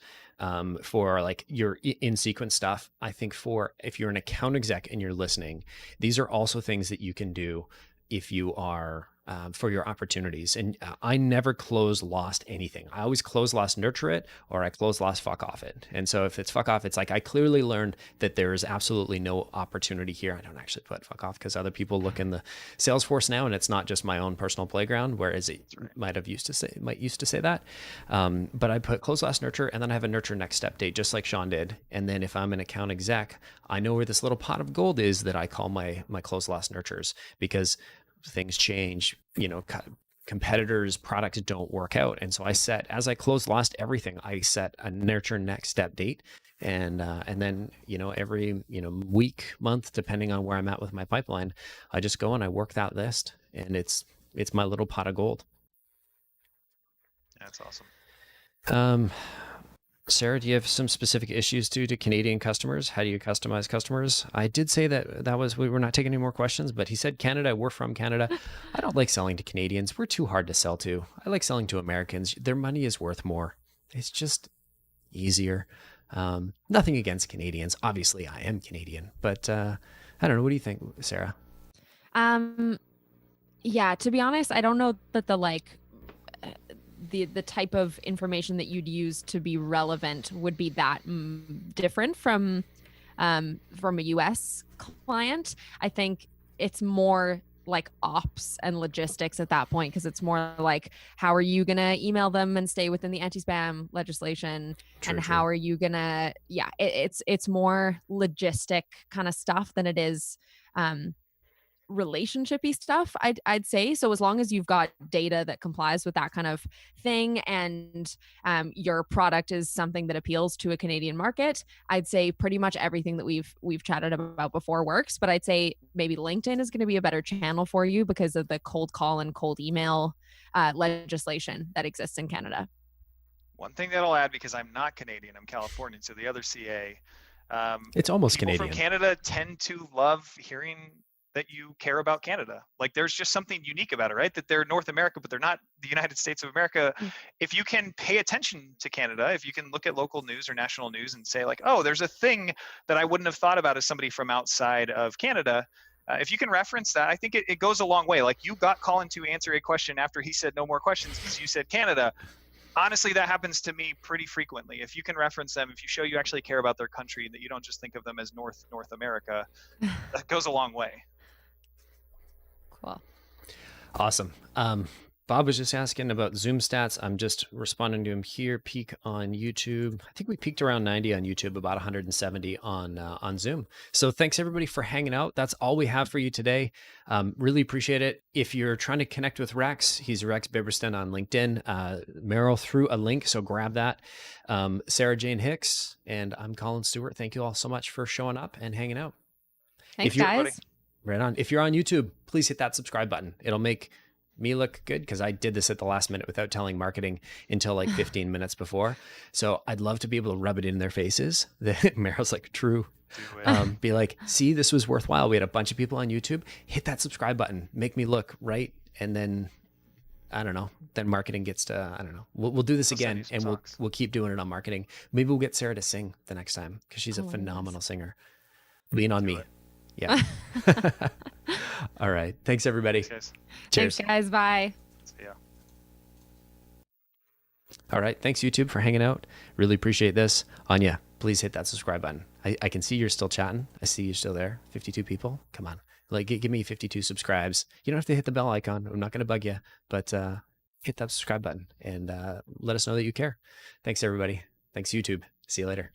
for like your in sequence stuff. I think for, if you're an account exec and you're listening, these are also things that you can do if you are, for your opportunities. And I never close lost anything. I always close lost nurture it, or I close lost fuck off it. And so if it's fuck off, it's like, I clearly learned that there is absolutely no opportunity here. I don't actually put fuck off, because other people look in the Salesforce now, and it's not just my own personal playground, whereas it might used to say that. But I put close lost nurture, and then I have a nurture next step date, just like Sean did. And then if I'm an account exec, I know where this little pot of gold is that I call my close lost nurtures, because things change, competitors' products don't work out. And so as I close lost everything, I set a nurture next step date. And then, every, week, month, depending on where I'm at with my pipeline, I just go and I work that list, and it's my little pot of gold.
That's awesome.
Sarah, do you have some specific issues due to Canadian customers? How do you customize customers? I did say we were not taking any more questions, but he said Canada, we're from Canada. I don't like selling to Canadians. We're too hard to sell to. I like selling to Americans. Their money is worth more. It's just easier. Nothing against Canadians. Obviously, I am Canadian, but I don't know. What do you think, Sarah?
Yeah, to be honest, I don't know that the type of information that you'd use to be relevant would be that different from a US client. I think it's more like ops and logistics at that point, because it's more like, how are you going to email them and stay within the anti-spam legislation? True. How are you going to, it's more logistic kind of stuff than it is relationshipy stuff, I'd say. So as long as you've got data that complies with that kind of thing, and your product is something that appeals to a Canadian market, I'd say pretty much everything that we've chatted about before works. But I'd say maybe LinkedIn is going to be a better channel for you because of the cold call and cold email legislation that exists in Canada.
One thing that I'll add, because I'm not Canadian, I'm Californian, so the other CA,
It's almost
people from
Canadian.
Canada tend to love hearing that you care about Canada. Like there's just something unique about it, right? That they're North America, but they're not the United States of America.
Mm.
If you can pay attention to Canada, if you can look at local news or national news and say like, oh, there's a thing that I wouldn't have thought about as somebody from outside of Canada. If you can reference that, I think it goes a long way. Like you got Colin to answer a question after he said no more questions because you said Canada. Honestly, that happens to me pretty frequently. If you can reference them, if you show you actually care about their country, that you don't just think of them as North America, that goes a long way.
Cool.
Awesome. Bob was just asking about Zoom stats. I'm just responding to him here. Peak on YouTube. I think we peaked around 90 on YouTube, about 170 on Zoom. So thanks everybody for hanging out. That's all we have for you today. Really appreciate it. If you're trying to connect with Rex, he's Rex Biberston on LinkedIn. Meryl threw a link, so grab that. Sarah Jane Hicks, and I'm Colin Stewart. Thank you all so much for showing up and hanging out.
Thanks,
If you're
guys.
right on, if you're on YouTube, please hit that subscribe button. It'll make me look good because I did this at the last minute without telling marketing until like 15 minutes before. So I'd love to be able to rub it in their faces. Meryl's like, true. Be like, see, this was worthwhile. We had a bunch of people on YouTube. Hit that subscribe button. Make me look right. And then, I don't know, then marketing gets to, I don't know. We'll do this again and we'll keep doing it on marketing. Maybe we'll get Sarah to sing the next time because she's a phenomenal singer. Lean on me. Yeah. All right. Thanks, everybody.
Thanks, guys.
Cheers.
Thanks, guys. Bye.
See ya.
All right. Thanks, YouTube, for hanging out. Really appreciate this. Anya, please hit that subscribe button. I can see you're still chatting. I see you're still there. 52 people. Come on. Like, give me 52 subscribes. You don't have to hit the bell icon. I'm not going to bug you, but hit that subscribe button and let us know that you care. Thanks, everybody. Thanks, YouTube. See you later.